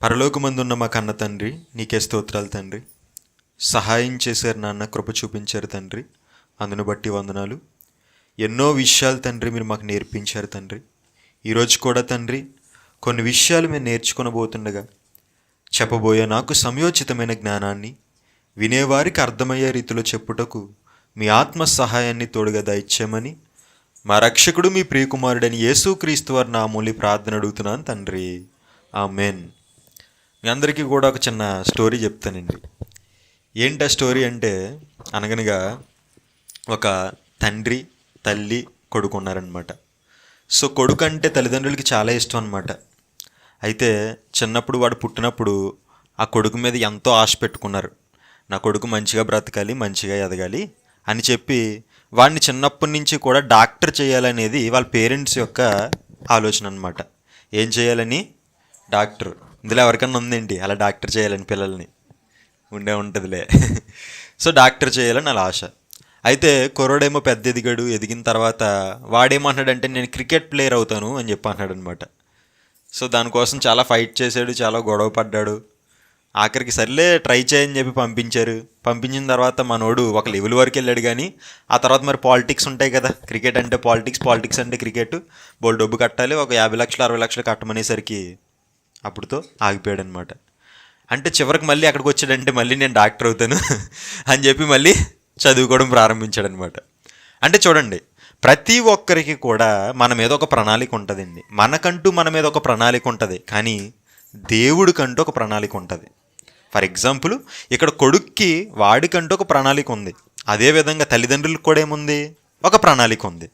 పరలోకమందున్న మా కన్న తండ్రి, నీకే స్తోత్రాలు తండ్రి. సహాయం చేశారు నాన్న, కృప చూపించారు తండ్రి, అందును బట్టి వందనాలు. ఎన్నో విషయాలు తండ్రి మీరు మాకు నేర్పించారు తండ్రి. ఈరోజు కూడా తండ్రి కొన్ని విషయాలు మేము నేర్చుకొనబోతుండగా చెప్పబోయే నాకు సమయోచితమైన జ్ఞానాన్ని వినేవారికి అర్థమయ్యే రీతిలో చెప్పుటకు మీ ఆత్మ సహాయాన్ని తోడుగా దయచేయమని మా రక్షకుడు మీ ప్రియకుమారుడని యేసుక్రీస్తు వారి నామూలి ప్రార్థన అడుగుతున్నాను తండ్రి, ఆమెన్. మీ అందరికీ కూడా ఒక చిన్న స్టోరీ చెప్తానండి. ఏంటి ఆ స్టోరీ అంటే, అనగనగా ఒక తండ్రి తల్లి కొడుకు ఉన్నారనమాట. సో కొడుకు అంటే తల్లిదండ్రులకి చాలా ఇష్టం అనమాట. అయితే చిన్నప్పుడు వాడు పుట్టినప్పుడు ఆ కొడుకు మీద ఎంతో ఆశ పెట్టుకున్నారు. నా కొడుకు మంచిగా బ్రతకాలి, మంచిగా ఎదగాలి అని చెప్పి వాడిని చిన్నప్పటి నుంచి కూడా డాక్టర్ చేయాలనేది వాళ్ళ పేరెంట్స్ యొక్క ఆలోచన అనమాట. ఏం చేయాలని? డాక్టర్. ఇందులో ఎవరికన్నా ఉందేంటి అలా డాక్టర్ చేయాలని? పిల్లల్ని ఉంటుందిలే. సో డాక్టర్ చేయాలని అలా ఆశ. అయితే కుర్రోడేమో పెద్ద ఎదిగాడు. ఎదిగిన తర్వాత వాడేమంటున్నాడంటే నేను క్రికెట్ ప్లేయర్ అవుతాను అని చెప్పి అన్నాడు అనమాట. సో దానికోసం చాలా ఫైట్ చేశాడు, చాలా గొడవ పడ్డాడు. ఆఖరికి సర్లే ట్రై చేయని చెప్పి పంపించారు. పంపించిన తర్వాత మనోడు ఒక లెవెల్ వరకు వెళ్ళాడు. కానీ ఆ తర్వాత మరి పాలిటిక్స్ ఉంటాయి కదా, క్రికెట్ అంటే పాలిటిక్స్ అంటే క్రికెట్, బోల్ డబ్బు కట్టాలి, ఒక 50 లక్షలు 60 లక్షలు కట్టమనేసరికి అప్పుడుతో ఆగిపోయాడు అనమాట. అంటే చివరికి మళ్ళీ అక్కడికి వచ్చాడంటే మళ్ళీ నేను డాక్టర్ అవుతాను అని చెప్పి మళ్ళీ చదువుకోవడం ప్రారంభించాడనమాట. అంటే చూడండి, ప్రతి ఒక్కరికి కూడా మన మీద ఒక ప్రణాళిక ఉంటుందండి. మన మీద ఒక ప్రణాళిక ఉంటుంది, కానీ దేవుడికంటూ ఒక ప్రణాళిక ఉంటుంది. ఫర్ ఎగ్జాంపుల్ ఇక్కడ కొడుక్కి వాడికంటూ ఒక ప్రణాళిక ఉంది. అదేవిధంగా తల్లిదండ్రులకు కూడా ఏముంది? ఒక ప్రణాళిక ఉంది.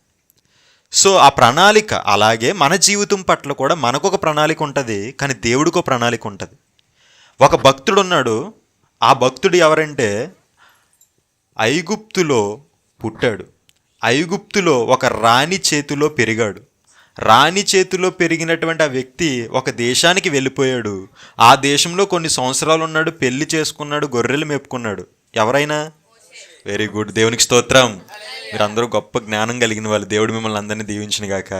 సో ఆ ప్రణాళిక అలాగే మన జీవితం పట్ల కూడా మనకు ఒక ప్రణాళిక ఉంటుంది, కానీ దేవుడికి ఒక ప్రణాళిక ఉంటుంది. ఒక భక్తుడు ఉన్నాడు. ఆ భక్తుడు ఎవరంటే ఐగుప్తులో పుట్టాడు. ఐగుప్తులో ఒక రాణి చేతిలో పెరిగాడు. రాణి చేతిలో పెరిగినటువంటి ఆ వ్యక్తి ఒక దేశానికి వెళ్ళిపోయాడు. ఆ దేశంలో కొన్ని సంవత్సరాలు ఉన్నాడు, పెళ్లి చేసుకున్నాడు, గొర్రెలు మేపుకున్నాడు. ఎవరైనా? వెరీ గుడ్, దేవునికి స్తోత్రం. మీరందరూ గొప్ప జ్ఞానం కలిగిన వాళ్ళు. దేవుడు మిమ్మల్ని అందరినీ దీవించిన గాక.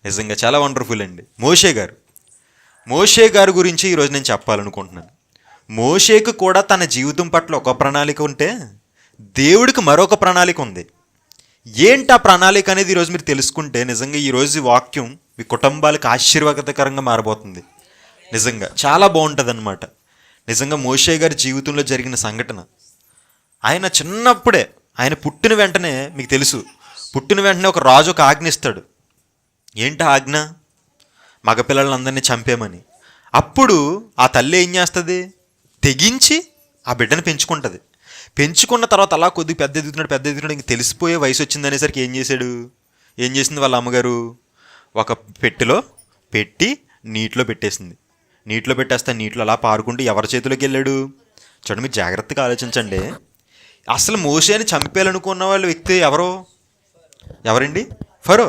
నిజంగా చాలా వండర్ఫుల్ అండి. మోషే గారు గురించి ఈరోజు నేను చెప్పాలనుకుంటున్నాను. మోషేకు కూడా తన జీవితం పట్ల ఒక ప్రణాళిక ఉంటే దేవుడికి మరొక ప్రణాళిక ఉంది. ఏంటి ఆ ప్రణాళిక అనేది ఈరోజు మీరు తెలుసుకుంటే నిజంగా ఈరోజు వాక్యం మీ కుటుంబాలకు ఆశీర్వాదకరంగా మారబోతుంది. నిజంగా చాలా బాగుంటుంది అనమాట. నిజంగా మోషే గారి జీవితంలో జరిగిన సంఘటన, ఆయన చిన్నప్పుడే, ఆయన పుట్టిన వెంటనే, మీకు తెలుసు, పుట్టిన వెంటనే ఒక రాజు ఒక ఆజ్ఞ ఇస్తాడు. ఏంటి ఆజ్ఞ? మగపిల్లలందరినీ చంపేమని. అప్పుడు ఆ తల్లి ఏం చేస్తుంది? తెగించి ఆ బిడ్డను పెంచుకుంటుంది. పెంచుకున్న తర్వాత అలా కొద్దిగా పెద్ద ఎదుగుతున్నాడు. ఇంక తెలిసిపోయే వయసు వచ్చిందనేసరికి ఏం చేసింది వాళ్ళ అమ్మగారు? ఒక పెట్టెలో పెట్టి నీటిలో పెట్టేసింది. నీటిలో పెట్టేస్తే నీటిలో అలా పారుకుంటూ ఎవరి చేతిలోకి వెళ్ళాడు? చూడండి, మీరు జాగ్రత్తగా ఆలోచించండి. అసలు మోషేని చంపేయాలనుకున్న వాళ్ళ వ్యక్తి ఎవరండి? ఫరో.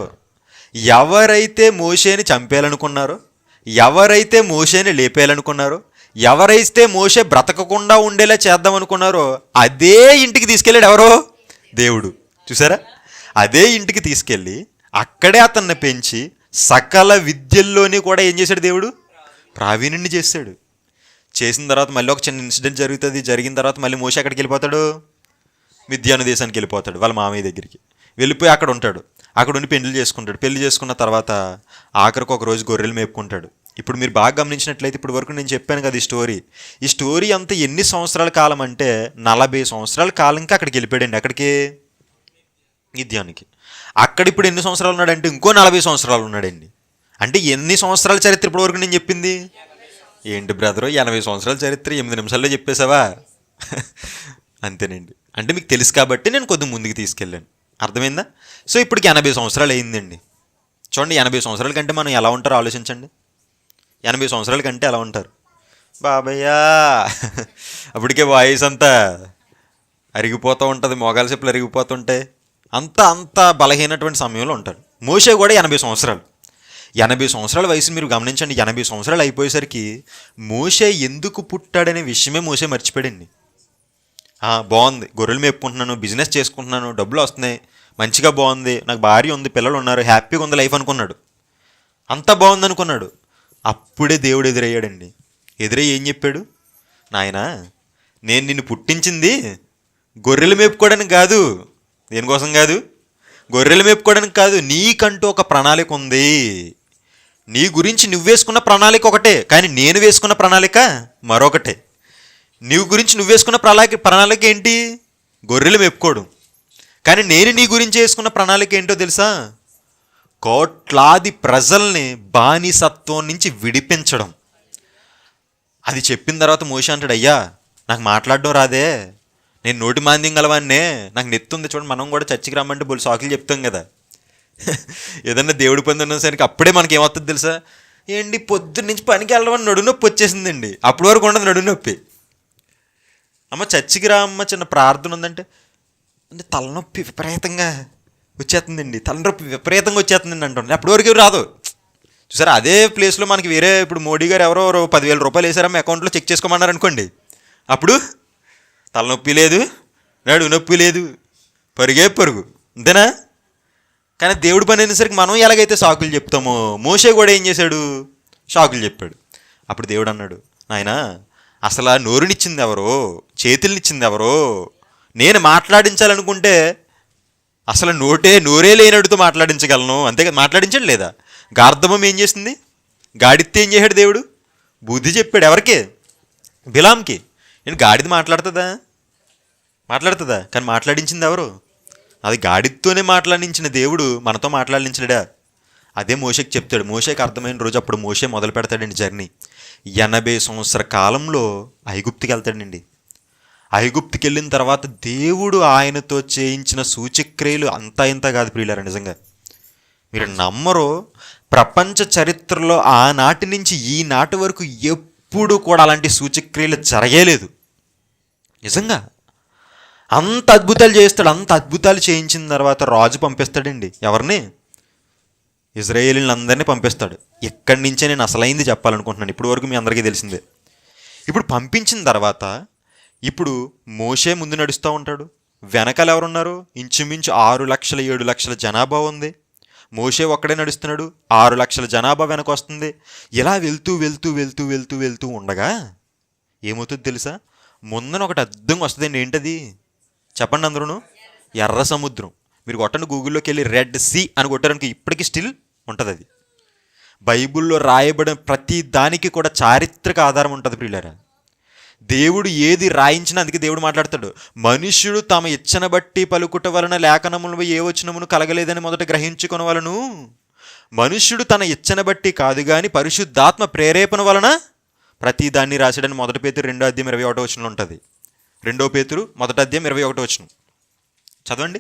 ఎవరైతే మోషేని చంపేయాలనుకున్నారో, ఎవరైతే మోషేని లేపేయాలనుకున్నారో, ఎవరైతే మోషే బ్రతకకుండా ఉండేలా చేద్దామనుకున్నారో అదే ఇంటికి తీసుకెళ్ళాడు. ఎవరో? దేవుడు. చూసారా? అదే ఇంటికి తీసుకెళ్ళి అక్కడే అతన్ని పెంచి సకల విద్యల్లోని కూడా ఏం చేశాడు? దేవుడు ప్రావీణ్యుని చేశాడు. చేసిన తర్వాత మళ్ళీ ఒక చిన్న ఇన్సిడెంట్ జరుగుతుంది. జరిగిన తర్వాత మళ్ళీ మోషే ఎక్కడికి వెళ్ళిపోతాడు? మిద్యాను దేశానికి వెళ్ళిపోతాడు. వాళ్ళ మామయ్య దగ్గరికి వెళ్ళిపోయి అక్కడ ఉంటాడు. అక్కడ ఉండి పెళ్లి చేసుకుంటాడు. పెళ్లి చేసుకున్న తర్వాత ఆఖరికి ఒక రోజు గొర్రెలు మేపుకుంటాడు. ఇప్పుడు మీరు బాగా గమనించినట్లయితే ఇప్పుడు వరకు నేను చెప్పాను కదా ఈ స్టోరీ అంతా ఎన్ని సంవత్సరాల కాలం అంటే 40 సంవత్సరాల కాలంకి అక్కడికి వెళ్ళిపోయాడండి. అక్కడికి మిద్యానికి. అక్కడ ఇప్పుడు ఎన్ని సంవత్సరాలు ఉన్నాడంటే ఇంకో 40 సంవత్సరాలు ఉన్నాడండి. అంటే ఎన్ని సంవత్సరాల చరిత్ర ఇప్పటి వరకు నేను చెప్పింది? ఏంటి బ్రదరు, 80 సంవత్సరాల చరిత్ర 8 నిమిషాల్లో చెప్పేశావా? అంతేనండి. అంటే మీకు తెలుసు కాబట్టి నేను కొద్దిగా ముందుకు తీసుకెళ్ళాను. అర్థమైందా? సో ఇప్పటికి 80 సంవత్సరాలు అయిందండి. చూడండి, 80 సంవత్సరాల కంటే మనం ఎలా ఉంటారో ఆలోచించండి. 80 సంవత్సరాల కంటే ఎలా ఉంటారు? బాబయ్యా, అప్పటికే వాయిస్ అంతా అరిగిపోతూ ఉంటుంది, మోగాల చెప్పులు అరిగిపోతుంటాయి. అంత బలహీనటువంటి సమయంలో ఉంటారు. మోషే కూడా 80 సంవత్సరాలు. 80 సంవత్సరాల వయసు మీరు గమనించండి. 80 సంవత్సరాలు అయిపోయేసరికి మోషే ఎందుకు పుట్టాడనే విషయమే మోషే మర్చిపోయాడండి. బాగుంది, గొర్రెలు మేపుకుంటున్నాను, బిజినెస్ చేసుకుంటున్నాను, డబ్బులు వస్తున్నాయి, మంచిగా బాగుంది, నాకు భార్య ఉంది, పిల్లలు ఉన్నారు, హ్యాపీగా ఉంది లైఫ్ అనుకున్నాడు. అంతా బాగుంది అనుకున్నాడు. అప్పుడే దేవుడు ఎదురయ్యాడండి. ఎదురయ్య ఏం చెప్పాడు? నాయనా, నేను నిన్ను పుట్టించింది గొర్రెలు మేపుకోవడానికి కాదు. దేనికోసం కాదు? గొర్రెలు మేపుకోవడానికి కాదు. నీకంటూ ఒక ప్రణాళిక ఉంది. నీ గురించి నువ్వు వేసుకున్న ప్రణాళిక ఒకటే, కానీ నేను వేసుకున్న ప్రణాళిక మరొకటే. నీవు గురించి నువ్వు వేసుకున్న ప్రణాళిక ఏంటి? గొర్రెలు మేపుకోవడం. కానీ నేను నీ గురించి వేసుకున్న ప్రణాళిక ఏంటో తెలుసా? కోట్లాది ప్రజల్ని బానిసత్వం నుంచి విడిపించడం. అది చెప్పిన తర్వాత మోషే అంటాడు, అయ్యా నాకు మాట్లాడడం రాదే, నేను నోటి మాంద్యం గలవాన్నే, నాకు నెత్తుంది. చూడండి, మనం కూడా చర్చికి రమ్మంటే బోలు సాకులు చెప్తాం కదా. ఏదన్నా దేవుడి పని ఉన్నసరికి అప్పుడే మనకి ఏమవుతుంది తెలుసా? ఏంటి పొద్దున్న నుంచి పనికి వెళ్ళమని నడునొప్పి వచ్చేసిందండి. అప్పటి వరకు ఉండదు నడునొప్పి. అమ్మ చర్చికి రా అమ్మ, చిన్న ప్రార్థన ఉందంటే అంటే తలనొప్పి విపరీతంగా వచ్చేస్తుందండి, తలనొప్పి విపరీతంగా వచ్చేస్తుందండి అంటుంది. అప్పటి వరకు రాదు. చూసారా, అదే ప్లేస్లో మనకి వేరే ఇప్పుడు మోడీ గారు ఎవరో 10,000 రూపాయలు వేసారమ్మ అకౌంట్లో చెక్ చేసుకోమన్నారు అనుకోండి, అప్పుడు తలనొప్పి లేదు, నడు నొప్పి లేదు, పరుగే పరుగు, అంతేనా? కానీ దేవుడి పని అనేసరికి మనం ఎలాగైతే సాకులు చెప్తామో, మోషే కూడా ఏం చేశాడు? సాకులు చెప్పాడు. అప్పుడు దేవుడు అన్నాడు, నాయనా అసలు ఆ నోరునిచ్చింది ఎవరో, చేతులనిచ్చింది ఎవరో? నేను మాట్లాడించాలనుకుంటే అసలు నోరే లేనడుతో మాట్లాడించగలను, అంతేకాదు మాట్లాడించాడు లేదా? గార్ధమం ఏం చేసింది? గాడితే ఏం చేశాడు దేవుడు? బుద్ధి చెప్పాడు. ఎవరికి? బిలాంకి. నేను గాడిది మాట్లాడుతుందా? కానీ మాట్లాడించింది ఎవరు? అది గాడితోనే మాట్లాడించిన దేవుడు మనతో మాట్లాడించలేడా? అదే మోషేకి చెప్తాడు. మోషేకి అర్థమైన రోజు అప్పుడు మోషే మొదలు పెడతాడండి జర్నీ. 80 సంవత్సర కాలంలో ఐగుప్తుకి వెళ్తాడండి. ఐగుప్తుకి వెళ్ళిన తర్వాత దేవుడు ఆయనతో చేయించిన సూచక్రియలు అంతా ఇంత కాదు ప్రియులారా. నిజంగా మీరు నమ్మరు, ప్రపంచ చరిత్రలో ఆనాటి నుంచి ఈనాటి వరకు ఎప్పుడు కూడా అలాంటి సూచక్రియలు జరగలేదు. నిజంగా అంత అద్భుతాలు చేస్తాడు. అంత అద్భుతాలు చేయించిన తర్వాత రాజు పంపిస్తాడండి. ఎవరిని? ఇజ్రాయేలీలందరినీ పంపిస్తాడు. ఎక్కడి నుంచే నేను అసలైంది చెప్పాలనుకుంటున్నాను. ఇప్పుడు వరకు మీ అందరికీ తెలిసిందే. ఇప్పుడు పంపించిన తర్వాత ఇప్పుడు మోషే ముందు నడుస్తూ ఉంటాడు. వెనకాల ఎవరున్నారు? ఇంచుమించు 6 లక్షల 7 లక్షల జనాభా ఉంది. మోషే ఒక్కడే నడుస్తున్నాడు. 6 లక్షల జనాభా వెనక వస్తుంది. ఇలా వెళ్తూ వెళ్తూ వెళ్తూ వెళ్తూ వెళ్తూ ఉండగా ఏమవుతుంది తెలుసా? ముందన ఒకటి అద్భుతంగా వస్తుందండి. ఏంటది చెప్పండి అందరూ? ఎర్ర సముద్రం. మీరు కొట్టండి, గూగుల్లోకి వెళ్ళి రెడ్ సీ అని కొట్టారనుకో, ఇప్పటికీ స్టిల్ ఉంటుంది. అది బైబిల్లో రాయబడిన ప్రతి దానికి కూడా చారిత్రక ఆధారం ఉంటుంది ప్రియులారా. దేవుడు ఏది రాయించినా అందుకే దేవుడు మాట్లాడతాడు, మనుష్యుడు తమ ఇచ్చను బట్టి పలుకుట వలన లేఖనములు ఏ వచనమును కలగలేదని మొదట గ్రహించుకొనవలను. మనుష్యుడు తన ఇచ్చను బట్టి కాదు కానీ పరిశుద్ధాత్మ ప్రేరేపణ వలన ప్రతి దాన్ని రాశాడని 1 పేతురు 2:21 ఉంటుంది. 2 పేతురు 1:21 చదవండి.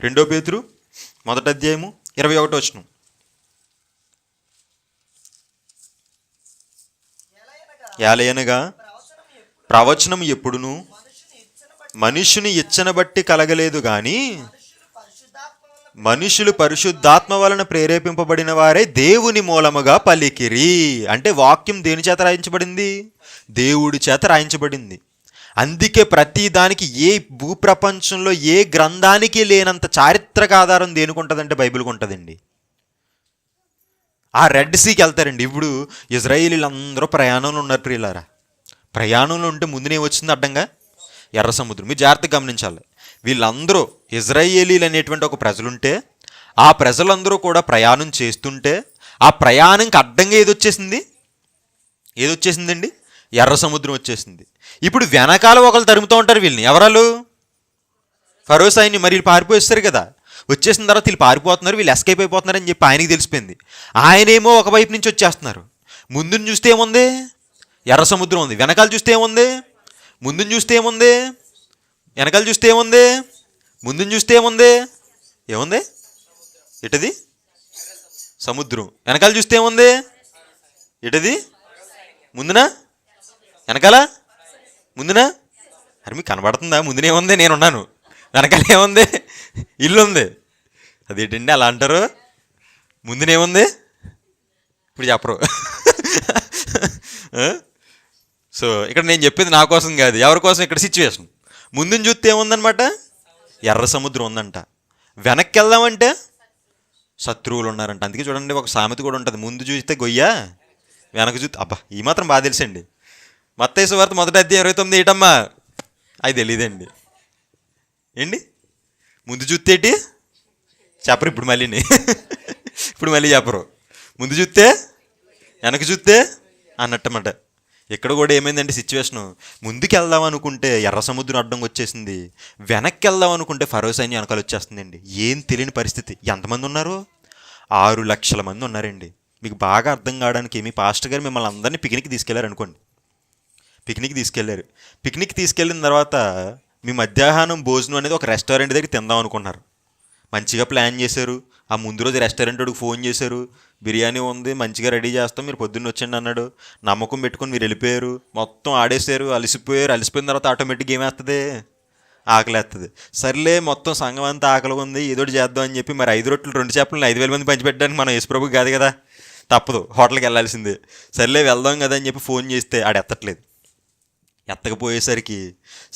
2 పేతురు 1:21. ఏలయనగా ప్రవచనం ఎప్పుడును మనుష్యుని ఇచ్చను బట్టి కలగలేదు కానీ మనుషులు పరిశుద్ధాత్మ వలన ప్రేరేపింపబడిన వారే దేవుని మూలముగా పలికిరి. అంటే వాక్యం దేని చేత రాయించబడింది? దేవుడి చేత రాయించబడింది. అందుకే ప్రతి దానికి, ఏ భూప్రపంచంలో ఏ గ్రంథానికి లేనంత చారిత్రక ఆధారం దేనికి ఉంటుందంటే బైబిల్కి ఉంటుందండి. ఆ రెడ్ సీకి వెళ్తారండి. ఇప్పుడు ఇజ్రాయేలీలందరూ ప్రయాణంలో ఉన్నారు ప్రియులారా. ప్రయాణంలో ఉంటే ముందునే వచ్చింది అడ్డంగా ఎర్ర సముద్రం. మీరు జాగ్రత్తగా గమనించాలి. వీళ్ళందరూ ఇజ్రాయేలీలు అనేటువంటి ఒక ప్రజలుంటే, ఆ ప్రజలందరూ కూడా ప్రయాణం చేస్తుంటే ఆ ప్రయాణంకి అడ్డంగా ఏదొచ్చేసిందండి? ఎర్ర సముద్రం వచ్చేసింది. ఇప్పుడు వెనకాల ఒకళ్ళు తరుముతూ ఉంటారు వీళ్ళని. ఎవరాలు? ఫరో సైన్యం. మరి వీళ్ళు పారిపోయిస్తారు కదా. వచ్చేసిన తర్వాత వీళ్ళు పారిపోతున్నారు, వీళ్ళు ఎస్కేప్ అయిపోతున్నారని చెప్పి ఆయనకి తెలిసిపోయింది. ఆయనేమో ఒకవైపు నుంచి వచ్చేస్తున్నారు. ముందుని చూస్తే ఏముంది? ఎర్ర సముద్రం ఉంది. వెనకాల చూస్తే ఏముంది? ముందుని చూస్తే ఏముంది? వెనకాల చూస్తే ఏముంది? ముందుని చూస్తే ఏముంది? ఎటది? సముద్రం. వెనకాల చూస్తే ఏముంది? ఎటది? ముందునా వెనకాల? ముందునా? అరే మీకు కనబడుతుందా? ముందునేముంది? నేనున్నాను. వెనకాల ఏముంది? ఇల్లు ఉంది. అదేంటండి అలా అంటారు? ముందునేముంది? ఇప్పుడు చెప్పరు. సో ఇక్కడ నేను చెప్పేది నా కోసం కాదు, ఎవరి కోసం? ఇక్కడ సిచ్యువేషన్. ముందుని చూస్తే ఏముందనమాట? ఎర్ర సముద్రం ఉందంట. వెనక్కి వెళ్దామంటే శత్రువులు ఉన్నారంట. అందుకే చూడండి, ఒక సామెత కూడా ఉంటుంది, ముందు చూస్తే గొయ్య, వెనక చూస్తే అబ్బా. ఈ మాత్రం బాగా తెలుసండి. మత్తయి సువార్త 1:29 ఏటమ్మా? అది తెలియదండి. ఏంటి ముందు చూస్తేటి చెప్పరు, ఇప్పుడు మళ్ళీని ఇప్పుడు మళ్ళీ చెప్పరు. ముందు చూస్తే వెనక చూస్తే అన్నట్టమాట. ఇక్కడ కూడా ఏమైందంటే సిచ్యువేషను, ముందుకు వెళ్దాం అనుకుంటే ఎర్ర సముద్రం అడ్డం వచ్చేసింది, వెనక్కి వెళ్దాం అనుకుంటే ఫరో సైన్యం వెనకాల వచ్చేస్తుందండి. ఏం తెలియని పరిస్థితి. ఎంతమంది ఉన్నారు? 6 లక్షల మంది ఉన్నారండి. మీకు బాగా అర్థం కావడానికి మీ పాస్టర్ గారు మిమ్మల్ని అందరినీ పిక్నిక్ తీసుకెళ్లారు అనుకోండి. పిక్నిక్ తీసుకెళ్ళిన తర్వాత మీ మధ్యాహ్నం భోజనం అనేది ఒక రెస్టారెంట్ దగ్గర తిందాం అనుకున్నారు. మంచిగా ప్లాన్ చేశారు. ఆ ముందు రోజు రెస్టారెంట్ వాడికి ఫోన్ చేశారు, బిర్యానీ ఉంది మంచిగా రెడీ చేస్తాం, మీరు పొద్దున్న వచ్చండి అన్నాడు. నమ్మకం పెట్టుకొని మీరు వెళ్ళిపోయారు, మొత్తం ఆడేసారు, అలసిపోయిన తర్వాత ఆటోమేటిక్గా ఏమేస్తుంది? ఆకలేస్తుంది. సర్లే మొత్తం సంఘం అంతా ఆకలి ఉంది, ఏదోటి చేద్దాం అని చెప్పి మరి 5 రొట్టెలు 2 చేపలను 5,000 మంది పంచిపెట్టడానికి మనం యేసుప్రభుకి కాదు కదా, తప్పదు, హోటల్కి వెళ్ళాల్సిందే. సర్లే వెళ్దాం కదా అని చెప్పి ఫోన్ చేస్తే ఎత్తట్లేదు. ఎత్తకపోయేసరికి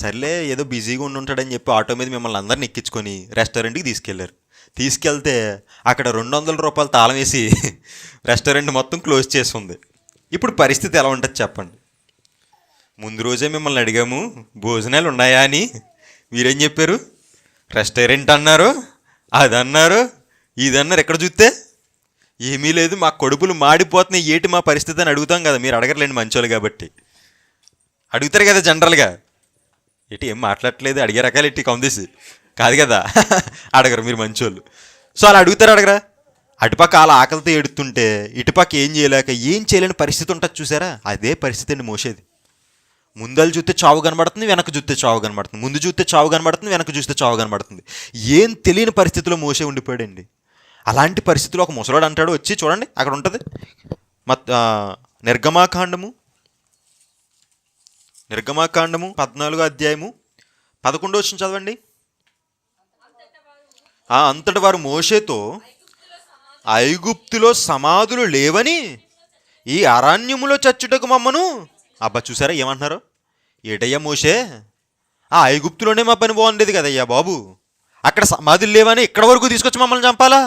సర్లే ఏదో బిజీగా ఉంటాడని చెప్పి ఆటో మీద మిమ్మల్ని అందరిని ఎక్కించుకొని రెస్టారెంట్కి తీసుకెళ్లారు. తీసుకెళ్తే అక్కడ 200 రూపాయలు తాళం వేసి రెస్టారెంట్ మొత్తం క్లోజ్ చేసి ఉంది. ఇప్పుడు పరిస్థితి ఎలా ఉంటుంది చెప్పండి? ముందు రోజే మిమ్మల్ని అడిగాము భోజనాలు ఉన్నాయా అని, మీరేం చెప్పారు? రెస్టారెంట్ అన్నారు, అది అన్నారు, ఇది అన్నారు. ఎక్కడ చూస్తే ఏమీ లేదు, మా కడుపులు మాడిపోతున్నాయి, ఏటి మా పరిస్థితి అని అడుగుతాం కదా. మీరు అడగర్లేండి, మంచోళ్ళు కాబట్టి అడుగుతారు కదా జనరల్గా. ఏటి ఏం మాట్లాడట్లేదు, అడిగే రకాలు ఎట్టి కౌందేసి కాదు కదా, అడగరు, మీరు మంచోళ్ళు. సో అలా అడగరా? అటుపక్క అలా ఆకలితో ఎడుతుంటే ఇటుపక్క ఏం చేయలేని పరిస్థితి ఉంటుంది చూసారా? అదే పరిస్థితి అండి మోషేది. ముందలు చూస్తే చావు కనబడుతుంది, వెనక చూస్తే చావు కనబడుతుంది, ముందు చూస్తే చావు కనబడుతుంది, వెనక చూస్తే చావు కనబడుతుంది. ఏం తెలియని పరిస్థితిలో మోషే ఉండిపోయాడండి. అలాంటి పరిస్థితిలో ఒక ముసలాడు అంటాడు, వచ్చి చూడండి అక్కడ ఉంటుంది నిర్గమాకాండము 14వ అధ్యాయము 11వ వచనం చదవండి. అంతటి వారు మోషేతో, ఐగుప్తులో సమాధులు లేవని ఈ అరణ్యములో చచ్చుటకు మమ్మను. అబ్బా చూసారా ఏమంటున్నారు? ఏటయ్యా మోషే, ఐగుప్తులోనే మా పని బాగుండేది కదయ్యా బాబు, అక్కడ సమాధులు లేవని ఇక్కడ వరకు తీసుకొచ్చి మమ్మల్ని చంపాలా?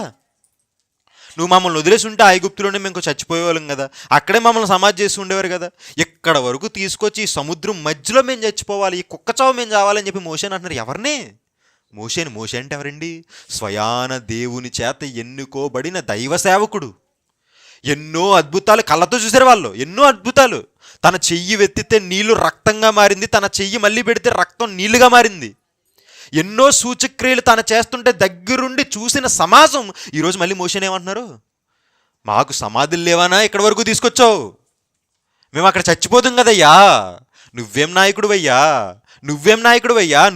నువ్వు మమ్మల్ని వదిలేసి ఉంటే ఐగుప్తులోనే మేము చచ్చిపోయేవాళ్ళం కదా, అక్కడే మమ్మల్ని సమాధి చేసి ఉండేవారు కదా, ఇక్కడ వరకు తీసుకొచ్చి ఈ సముద్రం మధ్యలో మేము చచ్చిపోవాలి, ఈ కుక్క చావు మేము చావాలని చెప్పి మోషేని అంటున్నారు. ఎవరిని? మోషే అంటే ఎవరండి? స్వయాన దేవుని చేత ఎన్నుకోబడిన దైవ సేవకుడు. ఎన్నో అద్భుతాలు కళ్ళతో చూసారు వాళ్ళు, ఎన్నో అద్భుతాలు. తన చెయ్యి వెత్తితే నీళ్లు రక్తంగా మారింది, తన చెయ్యి మళ్ళీ పెడితే రక్తం నీళ్లుగా మారింది. ఎన్నో సూచక్రియలు తను చేస్తుంటే దగ్గరుండి చూసిన సమాజం ఈరోజు మళ్ళీ మోషేని ఏమంటున్నారు? మాకు సమాధులు లేవానా ఇక్కడ వరకు తీసుకొచ్చావు, మేము అక్కడ చచ్చిపోతాం కదయ్యా, నువ్వేం నాయకుడు అయ్యా,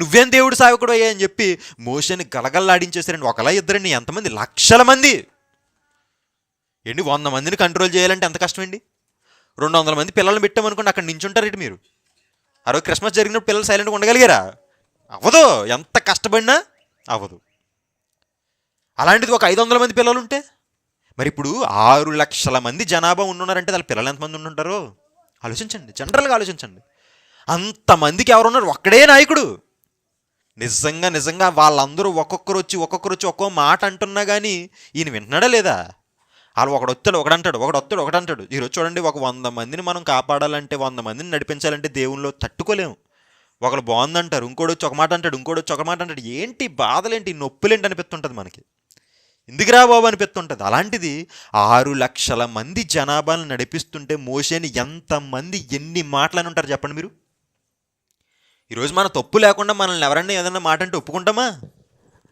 నువ్వేం దేవుడు సేవకుడు అయ్యా అని చెప్పి మోషేని గలగల్లాడించేసారండి. ఒకలా ఇద్దరండి, ఎంతమంది? లక్షల మంది. 100 మందిని కంట్రోల్ చేయాలంటే ఎంత కష్టం అండి? 200 మంది పిల్లల్ని పెట్టామనుకోండి, అక్కడ నించుంటారు ఇటు మీరు. ఆ రోజు క్రిస్మస్ జరిగినప్పుడు పిల్లలు సైలెంట్గా ఉండగలిగారా? అవ్వదు, ఎంత కష్టపడినా అవ్వదు. అలాంటిది ఒక 500 మంది పిల్లలు ఉంటే, మరి ఇప్పుడు 6 లక్షల మంది జనాభా ఉన్నారంటే వాళ్ళ పిల్లలు ఎంతమంది ఉండుంటారో ఆలోచించండి, జనరల్గా ఆలోచించండి. అంతమందికి ఎవరున్నారు? ఒక్కడే నాయకుడు. నిజంగా వాళ్ళందరూ ఒక్కొక్కరు వచ్చి ఒక్కో మాట అంటున్నా కానీ ఈయన వింటున్నాడా లేదా? వాళ్ళు ఒకడంటాడు. ఈరోజు చూడండి, ఒక 100 మందిని మనం కాపాడాలంటే, 100 మందిని నడిపించాలంటే దేవునిలో తట్టుకోలేము. ఒకళ్ళు బాగుందంటారు, ఇంకోటి వచ్చి ఒక మాట అంటాడు, ఏంటి బాధలేంటి, నొప్పులేంటి అనిపిస్తుంటుంది మనకి. ఎందుకురా బాబు అనిపిస్తుంటుంది. అలాంటిది 6 లక్షల మంది జనాభాను నడిపిస్తుంటే మోషేని ఎంతమంది ఎన్ని మాటలని ఉంటారు చెప్పండి మీరు. ఈరోజు మన తప్పు లేకుండా మనల్ని ఎవరన్నా ఏదన్నా మాట అంటే ఒప్పుకుంటామా?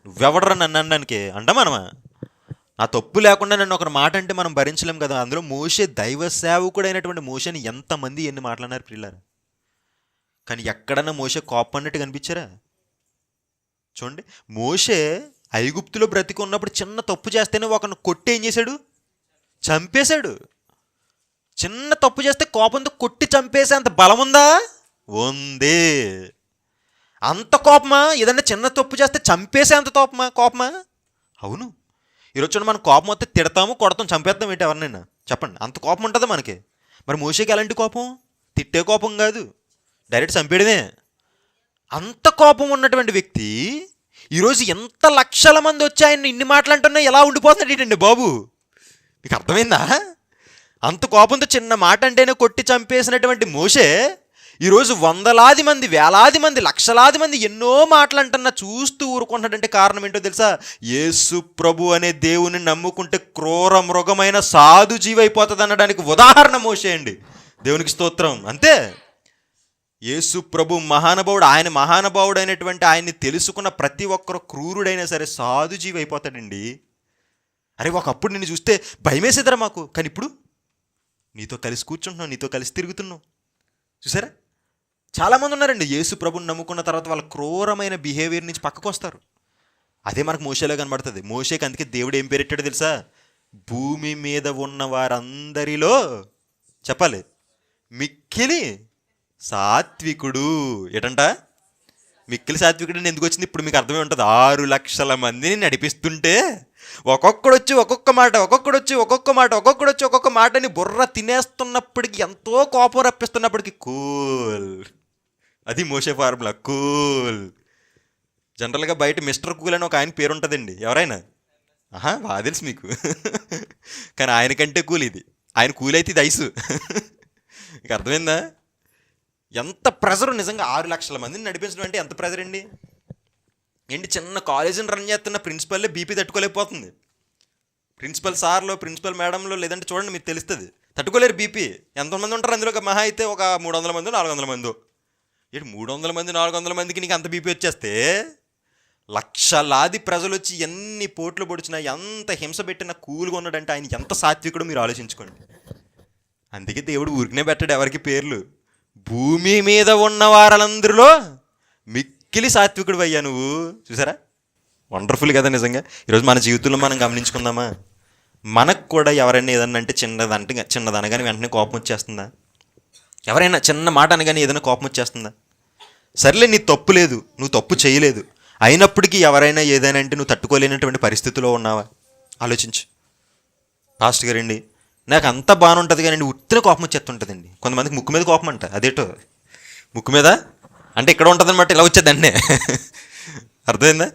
నువ్వెవడరా నన్ను అనడానికి అంటామా? నా తప్పు లేకుండా నన్ను ఒకరు మాట అంటే మనం భరించలేం కదా. అందులో మోషే దైవ సేవకుడు అయినటువంటి మోషేని ఎంతమంది ఎన్ని మాట్లాడినారు పిల్లలు. కానీ ఎక్కడన్నా మోషే కోపం అన్నట్టు కనిపించారా? చూడండి, మోషే ఐగుప్తులో బ్రతికి ఉన్నప్పుడు చిన్న తప్పు చేస్తేనే ఒకరిని కొట్టి ఏం చేశాడు? చంపేశాడు. చిన్న తప్పు చేస్తే కోపంతో కొట్టి చంపేసే అంత బలం ఉందా? ఉంది. అంత కోపమా? ఏదన్నా చిన్న తప్పు చేస్తే చంపేసే అంత కోపమా? అవును. ఈరోజు చూడండి, మనం కోపం వస్తే తిడతాము, కొడతాం, చంపేద్దాం ఏంటి ఎవరినైనా చెప్పండి. అంత కోపం ఉంటుంది మనకి. మరి మోషేకి ఎలాంటి కోపం? తిట్టే కోపం కాదు, డైరెక్ట్ చంపేయడమే. అంత కోపం ఉన్నటువంటి వ్యక్తి ఈరోజు ఎంత లక్షల మంది వచ్చి ఆయన ఇన్ని మాటలంటున్నా ఎలా ఉండిపోతున్నాడు ఏంటండి బాబు? మీకు అర్థమైందా? అంత కోపంతో చిన్న మాట అంటేనే కొట్టి చంపేసినటువంటి మోషే ఈరోజు వందలాది మంది, వేలాది మంది, లక్షలాది మంది ఎన్నో మాటలు అంటున్నా చూస్తూ ఊరుకుంటాడంటే కారణం ఏంటో తెలుసా? యేసు ప్రభు అనే దేవుని నమ్ముకుంటే క్రూర మృగమైన సాధు జీవి అయిపోతుంది అనడానికి ఉదాహరణ మోషే అండి. దేవునికి స్తోత్రం. అంతే. యేసు ప్రభు మహానుభావుడు, ఆయన మహానుభావుడు అయినటువంటి ఆయన్ని తెలుసుకున్న ప్రతి ఒక్కరు క్రూరుడైనా సరే సాధు జీవి అయిపోతాడండి. అరే ఒకప్పుడు నిన్ను చూస్తే భయమేసేదరా మాకు, కానీ ఇప్పుడు నీతో కలిసి కూర్చుంటున్నావు, నీతో కలిసి తిరుగుతున్నావు. చూసారా, చాలామంది ఉన్నారండి యేసు ప్రభుని నమ్ముకున్న తర్వాత వాళ్ళ క్రూరమైన బిహేవియర్ నుంచి పక్కకు వస్తారు. అదే మనకు మోషేలో కనబడుతుంది. మోషేకి అందుకే దేవుడు ఏం పేరెట్టాడు తెలుసా? భూమి మీద ఉన్న వారందరిలో చెప్పాలి మిక్కిలి సాత్వికుడు. ఏటంట మిక్కిలి సాత్వికుడు ఎందుకు వచ్చింది ఇప్పుడు మీకు అర్థమై ఉంటుంది. 6 లక్షల మందిని నడిపిస్తుంటే ఒక్కొక్కడొచ్చి ఒక్కొక్క మాట, ఒక్కొక్కడొచ్చి ఒక్కొక్క మాట, ఒక్కొక్కడొచ్చి ఒక్కొక్క మాటని బుర్ర తినేస్తున్నప్పటికీ, ఎంతో కోపం రప్పిస్తున్నప్పటికీ కూల్. అది మోషే ఫార్ములా, కూల్. జనరల్గా బయట మిస్టర్ కూల్ అని ఒక ఆయన పేరు ఉంటుందండి. ఎవరైనా బాగా తెలుసు మీకు. కానీ ఆయనకంటే కూల్ ఇది. ఆయన కూల్ అయితే ఇది ఐసు. ఇక అర్థమైందా? ఎంత ప్రెజరు నిజంగా. 6 లక్షల మందిని నడిపించడం అంటే ఎంత ప్రెజర్ అండి. ఏంటి, చిన్న కాలేజీని రన్ చేస్తున్న ప్రిన్సిపల్లే బీపీ తట్టుకోలేకపోతుంది. ప్రిన్సిపల్ సార్లో, ప్రిన్సిపల్ మేడంలో లేదంటే చూడండి మీకు తెలుస్తుంది, తట్టుకోలేరు బీపీ. ఎంతమంది ఉంటారు అందులో? ఒక మహా అయితే ఒక 300 మంది, 400 మంది. ఏంటి 300 మంది, 400 మందికి నీకు అంత బీపీ వచ్చేస్తే, లక్షలాది ప్రజలు వచ్చి ఎన్ని పోట్లు పొడిచినా, ఎంత హింస పెట్టినా కూల్గా ఉన్నాడంటే ఆయన ఎంత సాత్వికుడో మీరు ఆలోచించుకోండి. అందుకే దేవుడు ఊరికనే పెట్టాడు ఎవరికి పేర్లు. భూమి మీద ఉన్న వారందరిలో మిక్కిలి సాత్వికుడు అయ్యా నువ్వు. చూసారా, వండర్ఫుల్ కదా నిజంగా. ఈరోజు మన జీవితంలో మనం గమనించుకుందామా? మనకు కూడా ఎవరైనా ఏదన్నా అంటే చిన్నదనగానే వెంటనే కోపం వచ్చేస్తుందా? ఎవరైనా చిన్న మాట అనగానే ఏదైనా కోపం వచ్చేస్తుందా? సర్లే నీ తప్పు లేదు, నువ్వు తప్పు చేయలేదు, అయినప్పటికీ ఎవరైనా ఏదైనా అంటే నువ్వు తట్టుకోలేనటువంటి పరిస్థితిలో ఉన్నావా? ఆలోచించు. పాస్టర్ గారండి నాకు అంతా బాగానే ఉంటుంది కానీ ఉత్తిన కోపం వచ్చేస్తుంటుందండి. కొంతమందికి ముక్కు మీద కోపం అంట. అదేటో ముక్కు మీద అంటే ఇక్కడ ఉంటుంది అనమాట, ఇలా వచ్చేదండి. అర్థమైందా?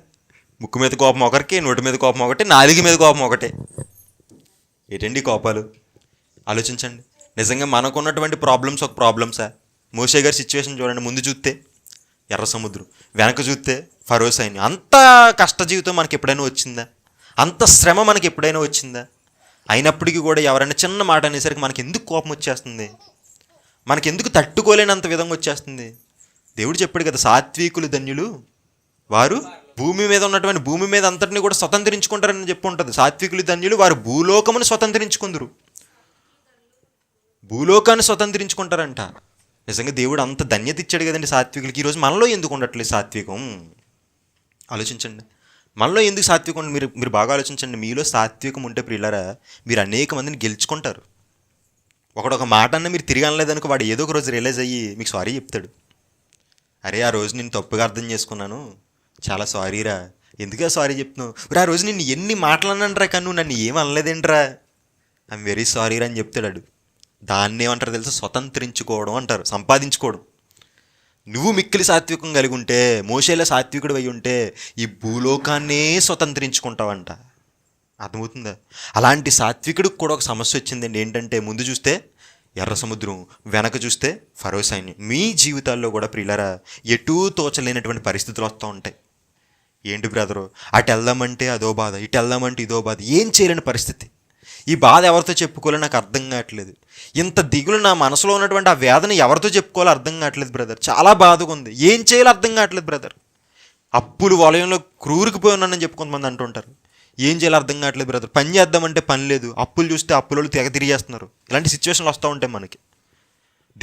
ముక్కు మీద కోపం ఒకరికి, నోటి మీద కోపం ఒకటి, నాలుగు మీద కోపం ఒకటే. ఏంటండి కోపాలు? ఆలోచించండి. నిజంగా మనకు ఉన్నటువంటి ప్రాబ్లమ్స్ ఒక ప్రాబ్లమ్సా? మోషే గారి సిచ్యువేషన్ చూడండి. ముందు చూస్తే ఎర్ర సముద్రం, వెనక చూస్తే ఫరో సైన్యం. అంత కష్ట జీవితం మనకి ఎప్పుడైనా వచ్చిందా? అంత శ్రమ మనకి ఎప్పుడైనా వచ్చిందా? అయినప్పటికీ కూడా ఎవరైనా చిన్న మాట అనేసరికి మనకి ఎందుకు కోపం వచ్చేస్తుంది? మనకి ఎందుకు తట్టుకోలేనంత విధంగా వచ్చేస్తుంది? దేవుడు చెప్పాడు కదా, సాత్వికులు ధన్యులు వారు భూమి మీద ఉన్నటువంటి భూమి మీద అంతటిని కూడా స్వతంత్రించుకుంటారని చెప్పి ఉంటుంది. సాత్వికులు ధన్యులు వారు భూలోకమును స్వతంత్రించుకుందరు. భూలోకాన్ని స్వతంత్రించుకుంటారంట. నిజంగా దేవుడు అంత ధన్యత ఇచ్చాడు కదండి సాత్వికులకి. ఈరోజు మనలో ఎందుకు ఉండట్లేదు సాత్వికం? ఆలోచించండి. మనలో ఎందుకు సాత్వికం? మీరు బాగా ఆలోచించండి. మీలో సాత్వికం ఉంటే ప్రియులారా మీరు అనేక మందిని గెలుచుకుంటారు. ఒకడొక మాట అన్న మీరు తిరిగి అనలేదనుకో, వాడు ఏదో ఒక రోజు రియలైజ్ అయ్యి మీకు సారీ చెప్తాడు. అరే ఆ రోజు నేను తప్పుగా అర్థం చేసుకున్నాను, చాలా సారీరా. ఎందుకే సారీ చెప్తున్నావు? ఆ రోజు నేను ఎన్ని మాటలన్నానరా కానీ నువ్వు నన్ను ఏం అనలేదేంట్రా, ఐఎమ్ వెరీ సారీరా అని చెప్తాడు. దాన్ని ఏమంటారు తెలుసా? స్వతంత్రించుకోవడం అంటారు, సంపాదించుకోవడం. నువ్వు మిక్కిలి సాత్వికం కలిగి ఉంటే, మోషేలా సాత్వికుడు అయి ఉంటే ఈ భూలోకాన్నే స్వతంత్రించుకుంటావంట. అర్థమవుతుందా? అలాంటి సాత్వికుడికి కూడా ఒక సమస్య వచ్చిందండి. ఏంటంటే ముందు చూస్తే ఎర్ర సముద్రం, వెనక చూస్తే ఫరో సైన్యం. మీ జీవితాల్లో కూడా ప్రియులారా ఎటూ తోచలేనటువంటి పరిస్థితులు వస్తూ ఉంటాయి. ఏంటి బ్రదరు, అటు వెళ్దామంటే అదో బాధ, ఇటు వెళ్దామంటే ఇదో బాధ, ఏం చేయలేని పరిస్థితి. ఈ బాధ ఎవరితో చెప్పుకోవాలో నాకు అర్థం కావట్లేదు. ఇంత దిగులు నా మనసులో ఉన్నటువంటి ఆ వేదన ఎవరితో చెప్పుకోవాలో అర్థం కావట్లేదు బ్రదర్. చాలా బాధగా ఉంది, ఏం చేయాలో అర్థం కావట్లేదు బ్రదర్. అప్పులు వలయంలో క్రూరుకుపోయి ఉన్నానని చెప్పి కొంతమంది అంటుంటారు. ఏం చేయాలో అర్థం కావట్లేదు బ్రదర్. పని చేద్దామంటే పని లేదు, అప్పులు చూస్తే అప్పులు తెగ తిరిగేస్తున్నారు. ఇలాంటి సిచ్యువేషన్లు వస్తూ ఉంటాయి మనకి.